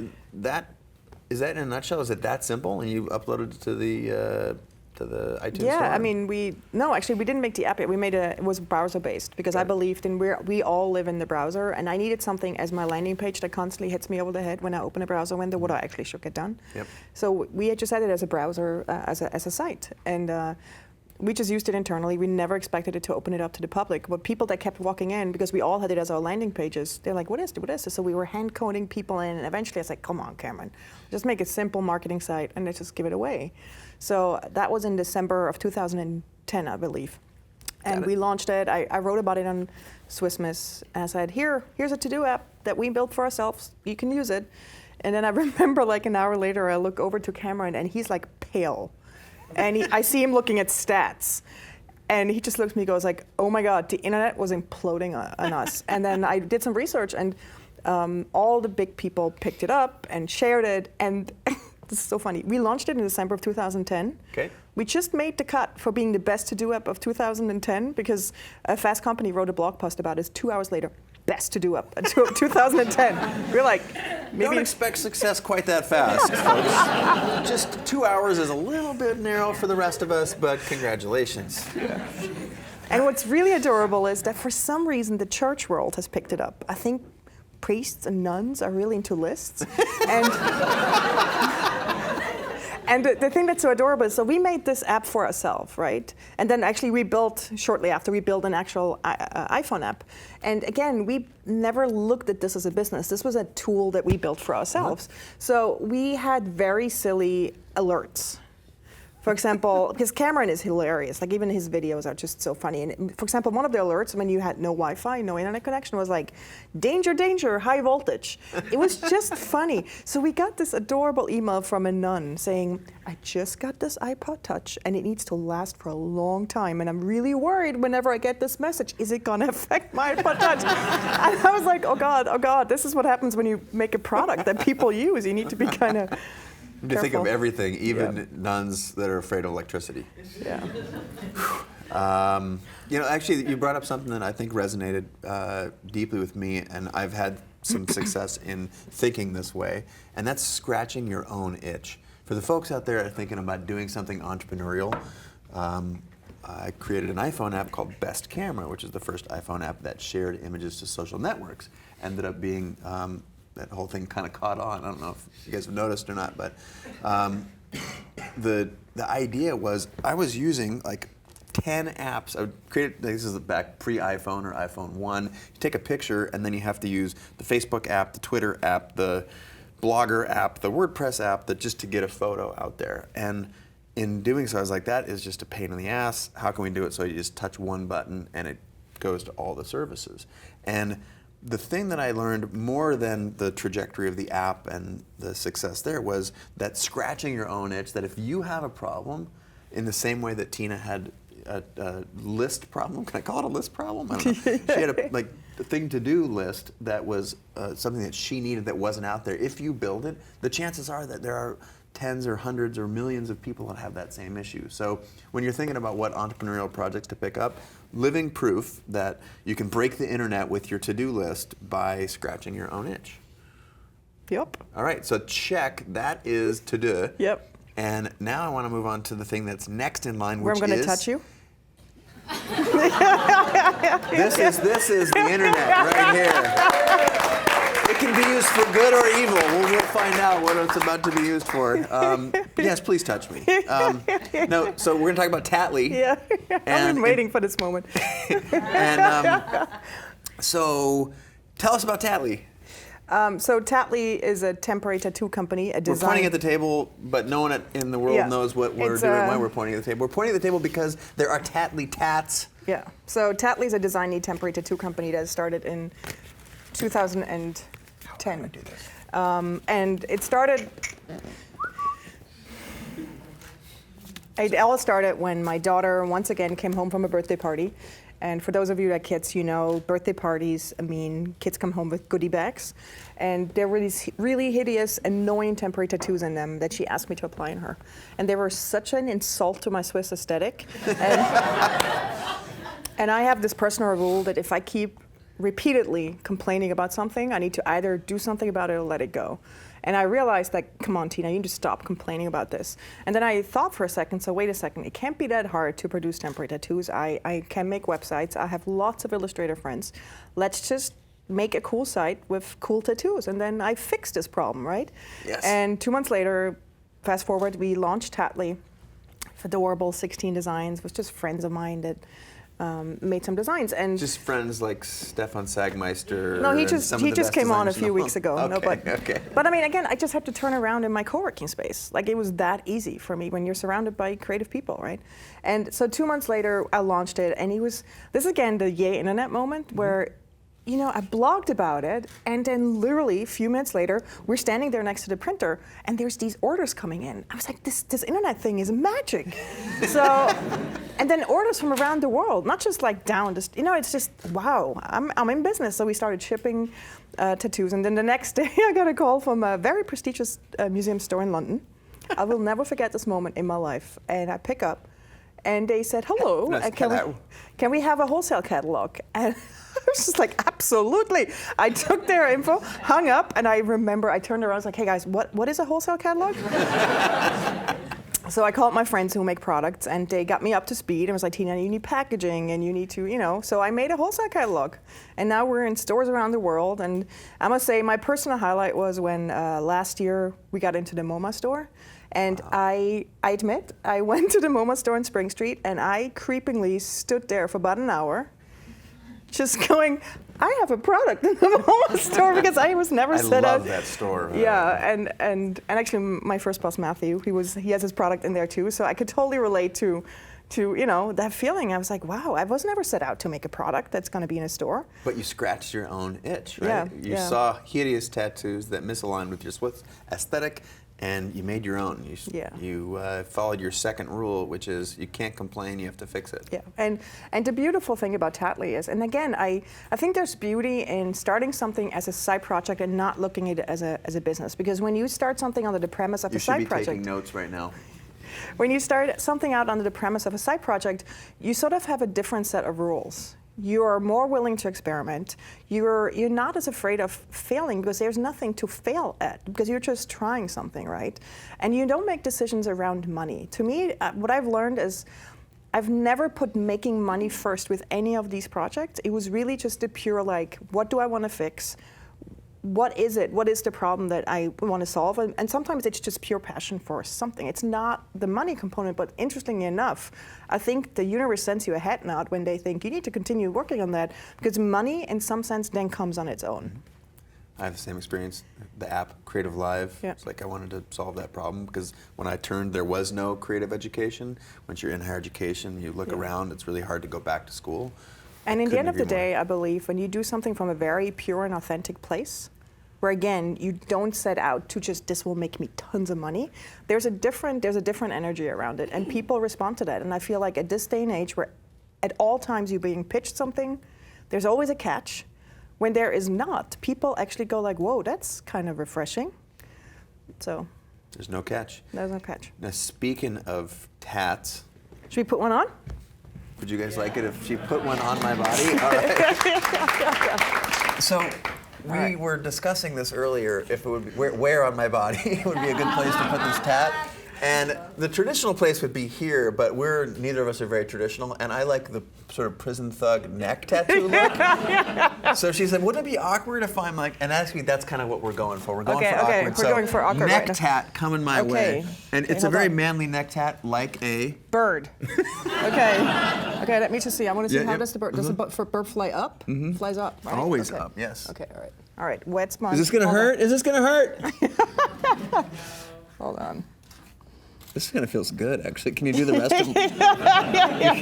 is that in a nutshell? Is it that simple? And you uploaded it to the iTunes store? Yeah, I mean, we didn't make the app yet. It was browser based, because I believed in we all live in the browser, and I needed something as my landing page that constantly hits me over the head when I open a browser window, what I actually should get done. Yep. So we had just had it as a browser, as a site, and we just used it internally. We never expected it to open it up to the public. But people that kept walking in, because we all had it as our landing pages, they're like, what is this? So we were hand coding people in, and eventually I was like, come on, Cameron, just make a simple marketing site and let's just give it away. So that was in December of 2010, I believe. And we launched it. I wrote about it on Swiss Miss, and I said, here's a to-do app that we built for ourselves. You can use it. And then I remember, like an hour later, I look over to Cameron, and he's like pale. And I see him looking at stats. And he just looks at me and goes like, oh my God, the internet was imploding on us. And then I did some research, and all the big people picked it up and shared it. And this is so funny. We launched it in December of 2010. Okay. We just made the cut for being the best to-do app of 2010, because a Fast Company wrote a blog post about it 2 hours later. Best to-do app of 2010. We're like, maybe Don't expect success quite that fast, folks. Just 2 hours is a little bit narrow for the rest of us, but congratulations. And what's really adorable is that for some reason the church world has picked it up. I think priests and nuns are really into lists. And the thing that's so adorable is, so we made this app for ourselves, right? And then actually shortly after, we built an actual iPhone app. And again, we never looked at this as a business. This was a tool that we built for ourselves. So we had very silly alerts. For example, because Cameron is hilarious, like even his videos are just so funny. And for example, one of the alerts when you had no Wi-Fi, no internet connection, was like, danger, danger, high voltage. It was just funny. So we got this adorable email from a nun saying, I just got this iPod Touch and it needs to last for a long time. And I'm really worried whenever I get this message, is it gonna affect my iPod Touch? And I was like, oh God, this is what happens when you make a product that people use. You need to be kind of To think of careful. everything, even nuns that are afraid of electricity. Yeah. Actually, you brought up something that I think resonated deeply with me, and I've had some success in thinking this way, and that's scratching your own itch. For the folks out there that are thinking about doing something entrepreneurial, I created an iPhone app called Best Camera, which is the first iPhone app that shared images to social networks. Ended up being that whole thing kind of caught on. I don't know if you guys have noticed or not, but the idea was I was using like 10 apps. I would create, this is back pre-iPhone or iPhone 1. You take a picture and then you have to use the Facebook app, the Twitter app, the Blogger app, the WordPress app, just to get a photo out there. And in doing so, I was like, that is just a pain in the ass. How can we do it so you just touch one button and it goes to all the services? And the thing that I learned more than the trajectory of the app and the success there was that scratching your own itch, that if you have a problem in the same way that Tina had a list problem. Can I call it a list problem? I don't know. She had a thing to do list that was something that she needed that wasn't out there. If you build it, the chances are that there are tens or hundreds or millions of people that have that same issue. So when you're thinking about what entrepreneurial projects to pick up, living proof that you can break the internet with your to-do list by scratching your own itch. Yep. All right, so check, that is to-do. Yep. And now I want to move on to the thing that's next in line, Where which I'm going is... to touch you? This is the internet right here. It can be used for good or evil. We'll find out what it's about to be used for. Yes, please touch me. No, so we're going to talk about Tattly. Yeah. I've been waiting for this moment. And so tell us about Tattly. So Tattly is a temporary tattoo company, a design. We're pointing at the table, but no one in the world knows what we're doing, why we're pointing at the table. We're pointing at the table because there are Tattly tats. Yeah. So Tattly is a design temporary tattoo company that started in 2010. And it started. It all started when my daughter once again came home from a birthday party. And for those of you that kids, you know, birthday parties, I mean, kids come home with goodie bags. And there were these really hideous, annoying temporary tattoos in them that she asked me to apply on her. And they were such an insult to my Swiss aesthetic. And I have this personal rule that if I keep repeatedly complaining about something, I need to either do something about it or let it go. And I realized that, come on, Tina, you need to stop complaining about this. And then I thought for a second, so wait a second, it can't be that hard to produce temporary tattoos. I can make websites. I have lots of illustrator friends. Let's just make a cool site with cool tattoos. And then I fixed this problem, right? Yes. And 2 months later, fast forward, we launched Tattly. Adorable 16 designs with just friends of mine that made some designs. And just friends like Stefan Sagmeister. no, he and just some of the best came on a designers in few the weeks ago. world. No, Okay. but I mean, again, I just had to turn around in my co-working space. Like, it was that easy for me when you're surrounded by creative people, right? And so 2 months later, I launched it, and this is again the yay internet moment where, you know, I blogged about it, and then literally a few minutes later, we're standing there next to the printer, and there's these orders coming in. I was like, this internet thing is magic. So, and then orders from around the world, not just like down, just, you know, it's just, wow, I'm in business. So we started shipping tattoos, and then the next day I got a call from a very prestigious museum store in London. I will never forget this moment in my life. And I pick up, and they said, hello, can we have a wholesale catalog? And I was just like, absolutely. I took their info, hung up, and I remember I turned around, I was like, hey guys, what is a wholesale catalog? So I called my friends who make products, and they got me up to speed and was like, Tina, you need packaging, and you need to, you know. So I made a wholesale catalog. And now we're in stores around the world. And I must say, my personal highlight was when last year we got into the MoMA store. And wow. I admit, I went to the MoMA store in Spring Street, and I creepingly stood there for about an hour, just going, I have a product in the MoMA store, because I was never set out. I love that store. Yeah, and actually my first boss, Matthew, he has his product in there too, so I could totally relate to you know, that feeling. I was like, wow, I was never set out to make a product that's going to be in a store. But you scratched your own itch, right? Yeah, You saw hideous tattoos that misaligned with your Swiss aesthetic, and you made your own. You followed your second rule, which is you can't complain, you have to fix it. Yeah, and the beautiful thing about Tattly is, and again, I think there's beauty in starting something as a side project and not looking at it as a business. Because when you start something under the premise of a side project, you should be taking notes right now. When you start something out under the premise of a side project, you sort of have a different set of rules. You're more willing to experiment. You're not as afraid of failing, because there's nothing to fail at, because you're just trying something, right? And you don't make decisions around money. To me, what I've learned is I've never put making money first with any of these projects. It was really just the pure, like, what do I want to fix? What is it? What is the problem that I want to solve? And sometimes it's just pure passion for something. It's not the money component, but interestingly enough, I think the universe sends you a head nod when they think you need to continue working on that, because money, in some sense, then comes on its own. I have the same experience. The app CreativeLive, Yeah. it's like I wanted to solve that problem, because when I turned, there was no creative education. Once you're in higher education, you look around, it's really hard to go back to school. And in the end of the Couldn't agree day, I believe when you do something from a very pure and authentic place, where again, you don't set out to just, this will make me tons of money. There's a different energy around it, and people respond to that. And I feel like at this day and age, where at all times you're being pitched something, there's always a catch. When there is not, people actually go like, whoa, that's kind of refreshing. So. There's no catch. There's no catch. Now, speaking of tats, should we put one on? Would you guys like it if she put one on my body? All right. So we were discussing this earlier, if it would be, where on my body would be a good place to put this tat. And the traditional place would be here, but neither of us are very traditional, and I like the sort of prison thug neck tattoo look. So she said, wouldn't it be awkward if I'm like, and actually that's kind of what we're going for. We're going for awkward. We're going for awkward neck right tat coming my way. And it's a very manly neck tat, like a bird. Okay, let me just see. I want to see how does the bird, does the bird fly up? Flies up, right? Always up, yes. Okay, all right. Wet sponge. Is this gonna hurt? Is this gonna hurt? Hold on. This kind of feels good, actually. Can you do the rest of them?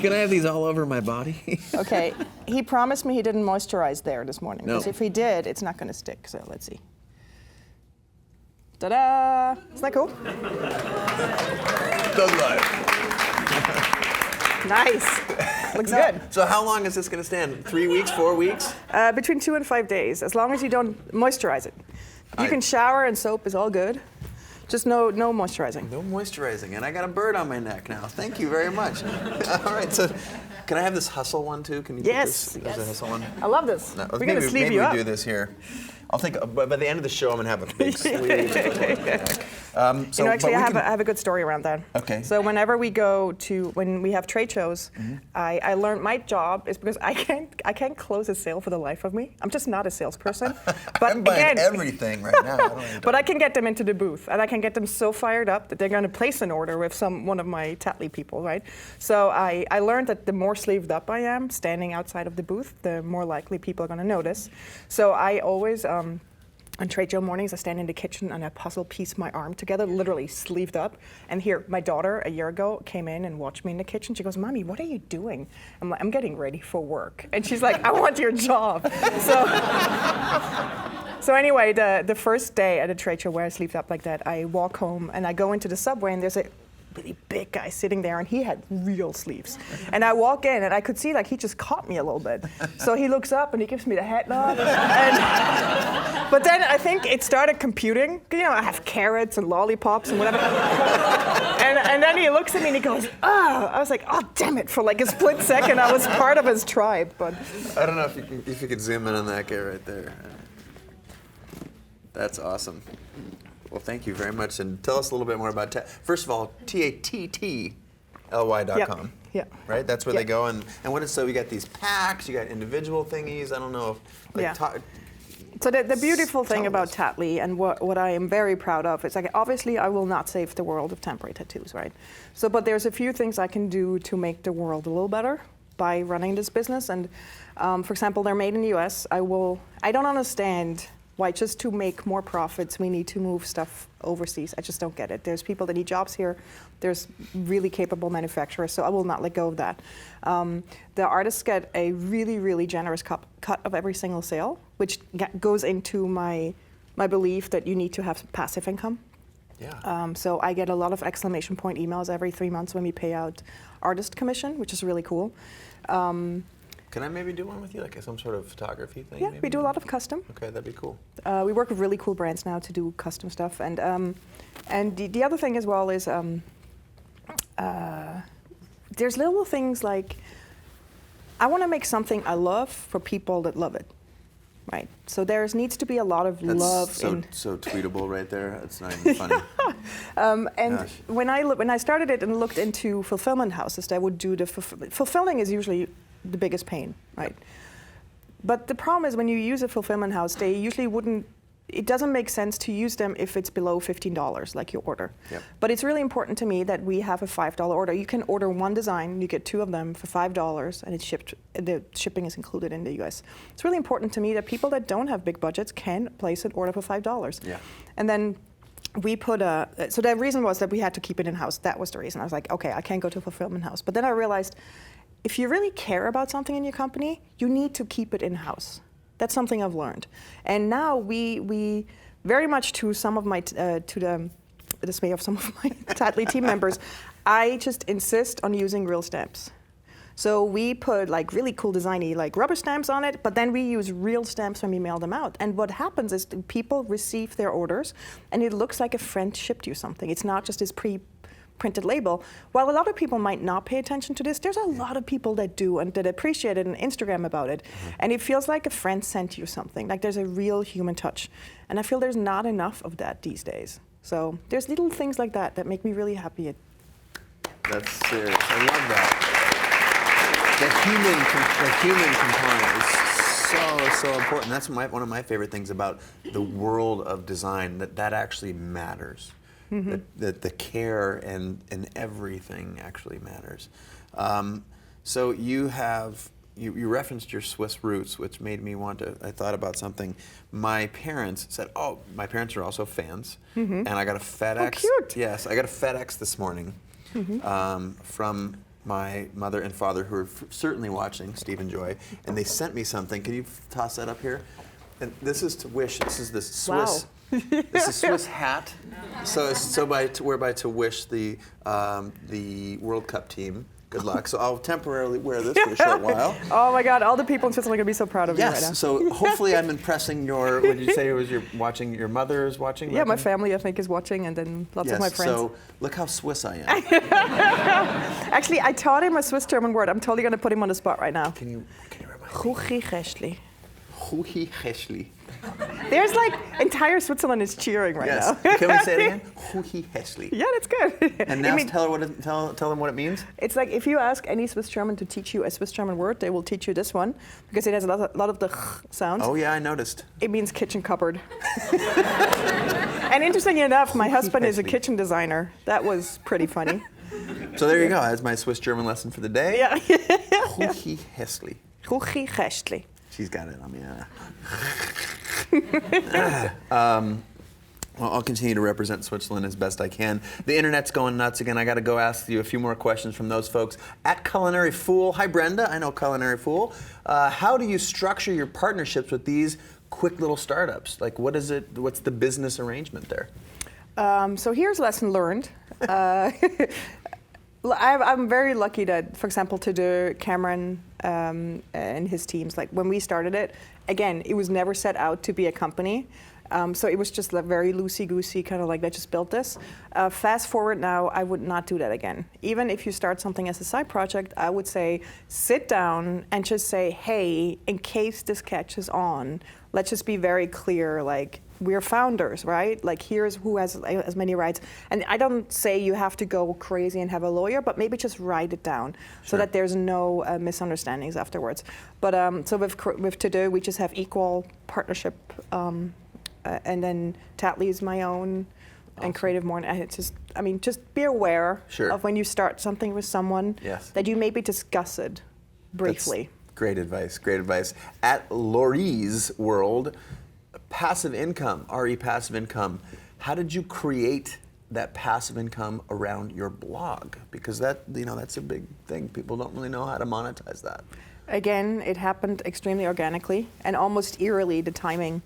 Can I have these all over my body? Okay. He promised me he didn't moisturize there this morning. No. Because if he did, it's not going to stick. So let's see. Ta-da! Isn't that cool? Does live. Nice. Looks good. So how long is this going to stand? 3 weeks, 4 weeks? Between 2 and 5 days, as long as you don't moisturize it. You can shower and soap is all good. Just no moisturizing. No moisturizing, and I got a bird on my neck now. Thank you very much. All right, so can I have this hustle one too? Can you put this as a hustle one? I love this. No, We're going to sleeve maybe you up. we do this here. I'll think by the end of the show, I'm going to have a big sleeve. Actually, I have a good story around that. Okay. So whenever we when we have trade shows, I learned my job is because I can't close a sale for the life of me. I'm just not a salesperson. But I'm buying everything right now. But I can get them into the booth, and I can get them so fired up that they're going to place an order with one of my Tattly people, right? So I learned that the more sleeved up I am, standing outside of the booth, the more likely people are going to notice. So I always. On trade show mornings, I stand in the kitchen and I puzzle piece my arm together, literally sleeved up. And here, my daughter a year ago came in and watched me in the kitchen. She goes, "Mommy, what are you doing?" I'm like, "I'm getting ready for work." And she's like, "I want your job." So anyway, the first day at a trade show where I sleeved up like that, I walk home and I go into the subway and there's a really big guy sitting there and he had real sleeves. And I walk in and I could see like he just caught me a little bit. So he looks up and he gives me the head nod. But then I think it started computing. You know, I have carrots and lollipops and whatever. and then he looks at me and he goes, "Oh." I was like, "Oh, damn it." For like a split second, I was part of his tribe. But I don't know if you could zoom in on that guy right there. That's awesome. Well, thank you very much. And tell us a little bit more about first of all, tattly.com. Yeah. Right? That's where they go. And what is, so you got these packs, you got individual thingies. I don't know if, So the beautiful thing about Tattly and what I am very proud of is, like, obviously I will not save the world of temporary tattoos, right? So, but there's a few things I can do to make the world a little better by running this business. And for example, they're made in the US. I don't understand why just to make more profits we need to move stuff overseas. I just don't get it. There's people that need jobs here. There's really capable manufacturers, so I will not let go of that. The artists get a really, really generous cut of every single sale, which goes into my belief that you need to have passive income. Yeah. So I get a lot of exclamation point emails every 3 months when we pay out artist commission, which is really cool. Can I maybe do one with you, like some sort of photography thing? Yeah, maybe? we do a lot of custom. Okay, that'd be cool. We work with really cool brands now to do custom stuff. And the other thing as well is there's little things like, I want to make something I love for people that love it, right? So there needs to be a lot of love. So tweetable right there. It's not even funny. When I started it and looked into fulfillment houses that would do the fulfilling is usually the biggest pain, right? But the problem is when you use a fulfillment house, they usually wouldn't. It doesn't make sense to use them if it's below $15, like your order. Yep. But it's really important to me that we have a $5 order. You can order one design, you get 2 of them for $5, and it's shipped. The shipping is included in the US. It's really important to me that people that don't have big budgets can place an order for $5. Yeah. And then we put so the reason was that we had to keep it in-house. That was the reason. I was like, okay, I can't go to a fulfillment house. But then I realized, if you really care about something in your company, you need to keep it in-house. That's something I've learned. And now we very much to some of my, to the dismay of some of my tightly team members, I just insist on using real stamps. So we put like really cool designy like rubber stamps on it, but then we use real stamps when we mail them out. And what happens is people receive their orders and it looks like a friend shipped you something. It's not just this pre-printed label. While a lot of people might not pay attention to this, there's a lot of people that do and that appreciate it on Instagram about it. And it feels like a friend sent you something, like there's a real human touch. And I feel there's not enough of that these days. So there's little things like that that make me really happy. That's serious. I love that. The human component is so important. That's one of my favorite things about the world of design, that actually matters. That the care and everything actually matters. So you referenced your Swiss roots, which made me I thought about something. My parents said, my parents are also fans, and I got a FedEx. Oh, cute. Yes, I got a FedEx this morning from my mother and father, who are certainly watching, Steve and Joy, and they sent me something. Can you toss that up here? And this is to wish. This is the Swiss. Wow. This is Swiss hat. So it's whereby to wish the World Cup team good luck. So I'll temporarily wear this for a short while. Oh my God, all the people in Switzerland are going to be so proud of you right now. Yes, so hopefully I'm impressing what did you say it was your mother is watching? Yeah, my family I think is watching, and then lots of my friends. So look how Swiss I am. Actually, I taught him a Swiss German word. I'm totally going to put him on the spot right now. Can you read my Huchi-Gäschli. Huchi-Gäschli. There's like entire Switzerland is cheering right now. Can we say it again? Huchi-Gäschli. Yeah, that's good. And now tell them what it means. It's like if you ask any Swiss German to teach you a Swiss German word, they will teach you this one because it has a lot of the sounds. Oh yeah, I noticed. It means kitchen cupboard. And interestingly enough, my husband is a kitchen designer. That was pretty funny. So there you go. That's my Swiss German lesson for the day. Yeah. Huchi-Gäschli. Huchi-Gäschli. She's got it on me. Well, I'll continue to represent Switzerland as best I can. The internet's going nuts again. I got to go ask you a few more questions from those folks at Culinary Fool. Hi, Brenda. I know Culinary Fool. How do you structure your partnerships with these quick little startups? Like, what is it? What's the business arrangement there? So here's a lesson learned. I'm very lucky that, for example, to do Cameron and his teams, like when we started it, again, it was never set out to be a company. So it was just like very loosey-goosey, kind of like, let's just build this. Fast forward now, I would not do that again. Even if you start something as a side project, I would say, sit down and just say, hey, in case this catches on, let's just be very clear, like, we're founders, right? Like, here's who has as many rights. And I don't say you have to go crazy and have a lawyer, but maybe just write it down so that there's no misunderstandings afterwards. But so with To-Do, we just have equal partnership. And then Tatley is my own, and Creative more. And it's just, I mean, just be aware of when you start something with someone that you maybe discuss it briefly. That's great advice, great advice. At Laurie's World, passive income, RE passive income. How did you create that passive income around your blog? Because that's a big thing. People don't really know how to monetize that. Again, it happened extremely organically and almost eerily, the timing.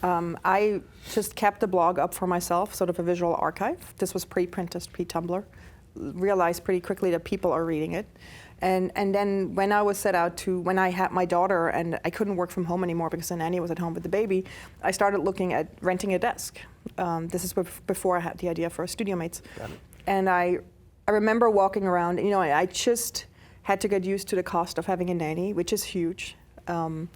I just kept the blog up for myself, sort of a visual archive. This was pre-Pinterest, pre-Tumblr. Realized pretty quickly that people are reading it. And then when I was set out when I had my daughter and I couldn't work from home anymore because the nanny was at home with the baby, I started looking at renting a desk. This is before I had the idea for Studio Mates. And I remember walking around, I just had to get used to the cost of having a nanny, which is huge. And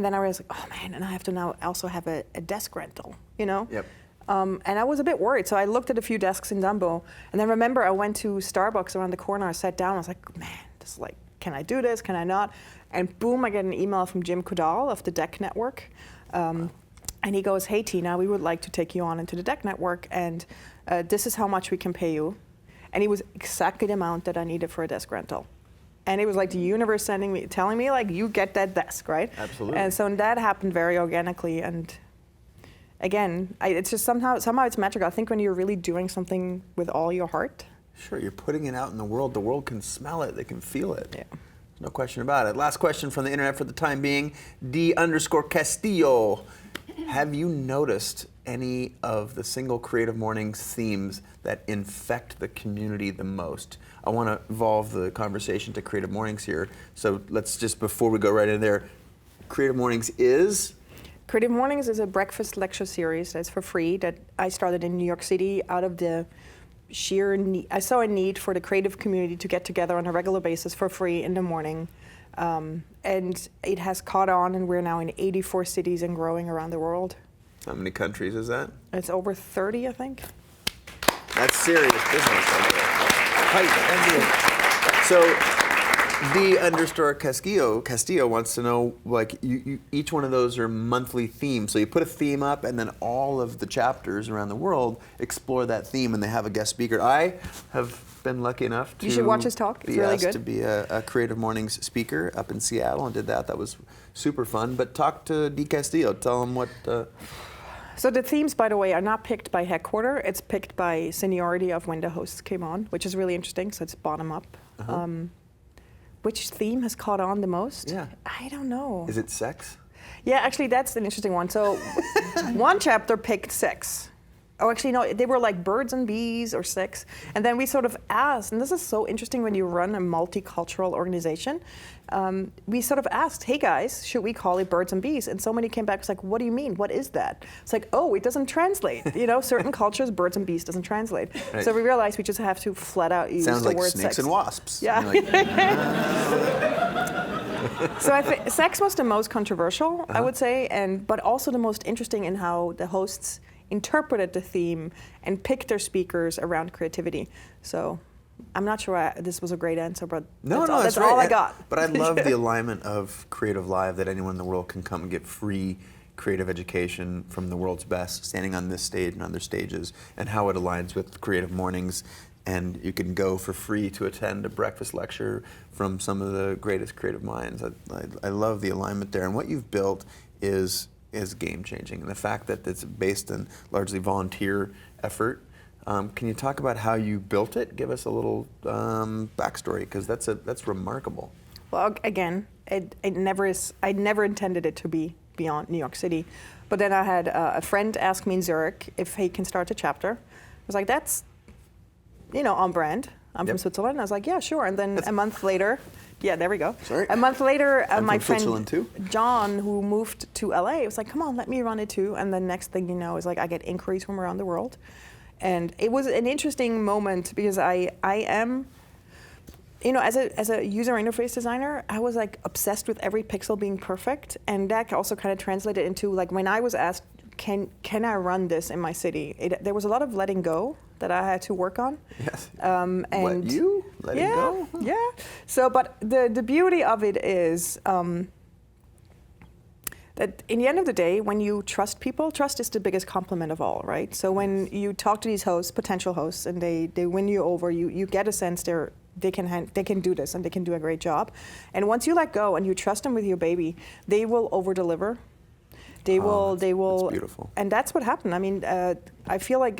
then I was like, oh man, and I have to now also have a desk rental, Yep. And I was a bit worried, so I looked at a few desks in Dumbo, and then remember I went to Starbucks around the corner, I sat down, I was like, man, this is like, can I do this, can I not? And boom, I get an email from Jim Kudal of the Deck Network, and he goes, hey Tina, we would like to take you on into the Deck Network, and this is how much we can pay you. And it was exactly the amount that I needed for a desk rental. And it was like the universe telling me, like, you get that desk, right? Absolutely. And so that happened very organically. And again, it's just somehow it's magical. I think when you're really doing something with all your heart. Sure, you're putting it out in the world can smell it, they can feel it. Yeah. No question about it. Last question from the internet for the time being. D_Castillo. Have you noticed any of the single Creative Mornings themes that infect the community the most? I want to evolve the conversation to Creative Mornings here. So let's just, before we go right in there, Creative Mornings is? Creative Mornings is a breakfast lecture series that's for free that I started in New York City out of the sheer need. I saw a need for the creative community to get together on a regular basis for free in the morning. And it has caught on, and we're now in 84 cities and growing around the world. How many countries is that? It's over 30, I think. That's serious business. So, D_Castillo wants to know, like, each one of those are monthly themes. So you put a theme up, and then all of the chapters around the world explore that theme, and they have a guest speaker. I have been lucky enough to You should watch his talk. It's be really asked good. to be a Creative Mornings speaker up in Seattle, and did that. That was super fun. But talk to D_Castillo. Tell him what. So the themes, by the way, are not picked by headquarter. It's picked by seniority of when the hosts came on, which is really interesting. So it's bottom up. Which theme has caught on the most? Yeah. I don't know. Is it sex? Yeah, actually, that's an interesting one. So one chapter picked sex. Oh, actually, no, they were like birds and bees or sex. And then we sort of asked, and this is so interesting when you run a multicultural organization, we sort of asked, hey guys, should we call it birds and bees? And so many came back, it's like, what do you mean? What is that? It's like, oh, it doesn't translate. You know, certain cultures, birds and bees doesn't translate. Right. So we realized we just have to flat out use Sounds the like word snakes sex. and wasps. Yeah. You're like, So I think sex was the most controversial, I would say, but also the most interesting in how the hosts interpreted the theme and picked their speakers around creativity. So I'm not sure this was a great answer, but that's right. all I got. But I love the alignment of CreativeLive, that anyone in the world can come and get free creative education from the world's best, standing on this stage and other stages, and how it aligns with Creative Mornings. And you can go for free to attend a breakfast lecture from some of the greatest creative minds. I love the alignment there. And what you've built is game-changing. And the fact that it's based on largely volunteer effort. Can you talk about how you built it? Give us a little backstory, because that's remarkable. Well, again, I never intended it to be beyond New York City. But then I had a friend ask me in Zurich if he can start a chapter. I was like, that's, on brand. I'm from Switzerland. I was like, yeah, sure. And then a month later, yeah, there we go. Sorry. A month later, my from friend Switzerland too. John, who moved to LA, was like, come on, let me run it too. And the next thing you know is like I get inquiries from around the world. And it was an interesting moment because I am, as a user interface designer, I was like obsessed with every pixel being perfect. And that also kind of translated into like when I was asked, can I run this in my city? There was a lot of letting go that I had to work on. Yes. And letting go? Yeah. So, but the beauty of it is that in the end of the day, when you trust people, trust is the biggest compliment of all, right? So when you talk to these hosts, potential hosts, and they win you over, you get a sense they can do this and they can do a great job. And once you let go and you trust them with your baby, they will over-deliver. They will. That's beautiful. And that's what happened. I mean, I feel like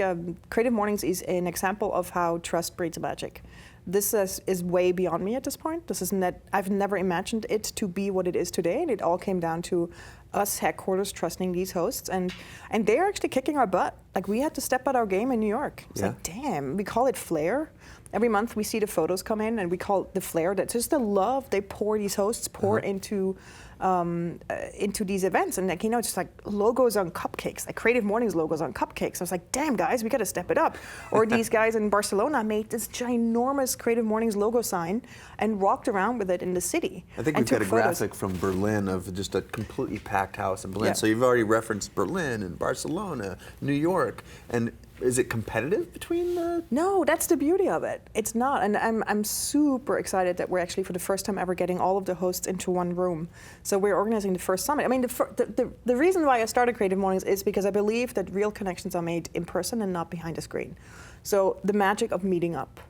Creative Mornings is an example of how trust breeds magic. This is way beyond me at this point. I've never imagined it to be what it is today, and it all came down to us headquarters trusting these hosts, and they're actually kicking our butt. Like, we had to step out our game in New York. It's like, damn, we call it flair. Every month we see the photos come in, and we call it the flair. That's just the love they these hosts pour into these events, and just like logos on cupcakes, like Creative Mornings logos on cupcakes. I was like, damn guys, we got to step it up. Or these guys in Barcelona made this ginormous Creative Mornings logo sign and walked around with it in the city. I think we've got a graphic from Berlin of just a completely packed house in Berlin. Yeah. So you've already referenced Berlin and Barcelona, New York, and is it competitive between the? No, that's the beauty of it. It's not, and I'm super excited that we're actually for the first time ever getting all of the hosts into one room. So we're organizing the first summit. I mean, the reason why I started Creative Mornings is because I believe that real connections are made in person and not behind a screen. So the magic of meeting up.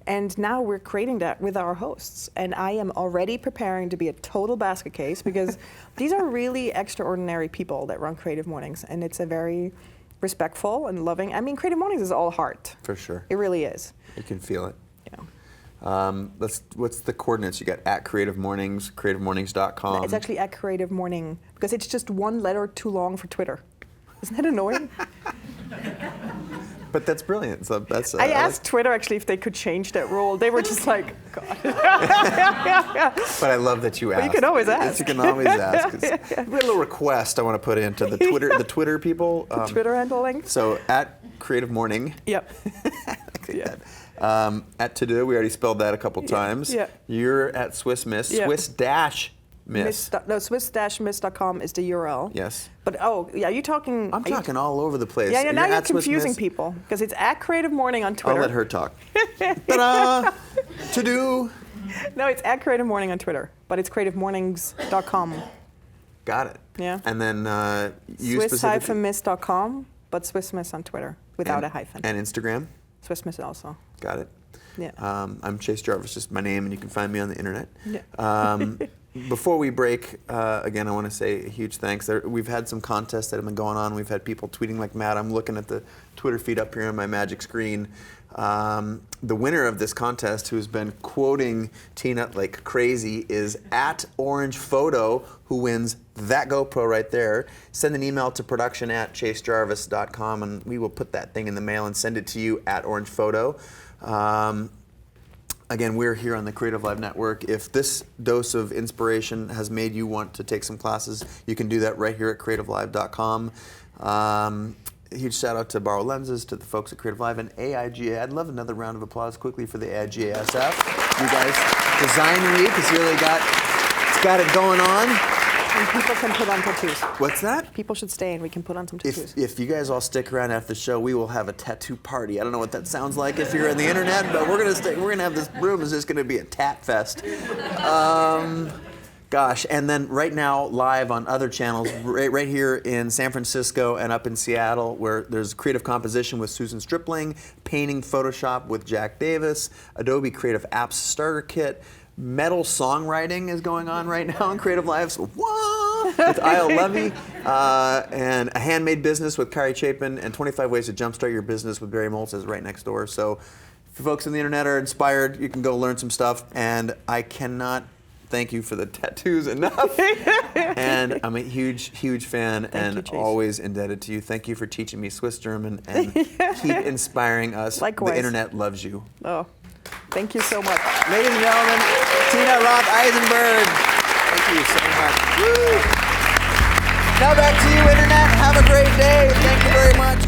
And now we're creating that with our hosts. And I am already preparing to be a total basket case because these are really extraordinary people that run Creative Mornings. And it's a very respectful and loving. I mean, Creative Mornings is all heart. For sure. It really is. You can feel it. Yeah. What's the coordinates? You got at Creative Mornings, creativemornings.com. It's actually at Creative Morning because it's just one letter too long for Twitter. Isn't that annoying? But that's brilliant. So that's. I asked Twitter actually if they could change that rule. They were just like, God. But I love that you asked. you can always ask. You can always ask. We have a little request I want to put into the Twitter people. Twitter handle link. So at Creative Morning. Yep. At To Do, we already spelled that a couple times. Yeah. You're at Swiss Miss. Yeah. Swiss-Miss. Swiss-miss.com is the URL. Yes. But you're talking. I'm talking all over the place. Yeah, now you're at Swiss confusing Miss. people because it's at Creative Morning on Twitter. I'll let her talk. Ta-da! To Do. No, it's at Creative Morning on Twitter, but it's creativemornings.com. Got it. Yeah. And then you specifically. Swiss-miss.com, but Swiss Miss on Twitter without a hyphen. And Instagram. Swiss Miss also. Got it. Yeah. I'm ChaseJarvis, just my name, and you can find me on the internet. Yeah. Before we break, again, I want to say a huge thanks. We've had some contests that have been going on. We've had people tweeting like mad. I'm looking at the Twitter feed up here on my magic screen. The winner of this contest, who's been quoting Tina like crazy, is at Orange Photo, who wins that GoPro right there. Send an email to production@chasejarvis.com, and we will put that thing in the mail and send it to you at Orange Photo. Again, we're here on the Creative Live Network. If this dose of inspiration has made you want to take some classes, you can do that right here at creativelive.com. Huge shout out to Borrow Lenses, to the folks at Creative Live, and AIGA. I'd love another round of applause quickly for the AIGA SF. You guys, Design Week has really got it going on. And people can put on tattoos. What's that? People should stay and we can put on some tattoos. If you guys all stick around after the show, we will have a tattoo party. I don't know what that sounds like if you're on the internet, but we're gonna have this room is just gonna be a tat fest. Gosh, and then right now live on other channels, right here in San Francisco and up in Seattle, where there's creative composition with Susan Stripling, painting Photoshop with Jack Davis, Adobe Creative Apps Starter Kit. Metal songwriting is going on right now in Creative Live. So, with Isle Levy, and a handmade business with Kari Chapin, and 25 ways to jumpstart your business with Barry Moltz is right next door. So if you folks on the internet are inspired, you can go learn some stuff. And I cannot thank you for the tattoos enough. And I'm a huge, huge fan and always indebted to you. Thank you for teaching me Swiss German and keep inspiring us. Likewise. The internet loves you. Oh, thank you so much. Ladies and gentlemen, Tina Roth Eisenberg. Thank you so much. Woo! Now back to you, internet. Have a great day. Thank you very much.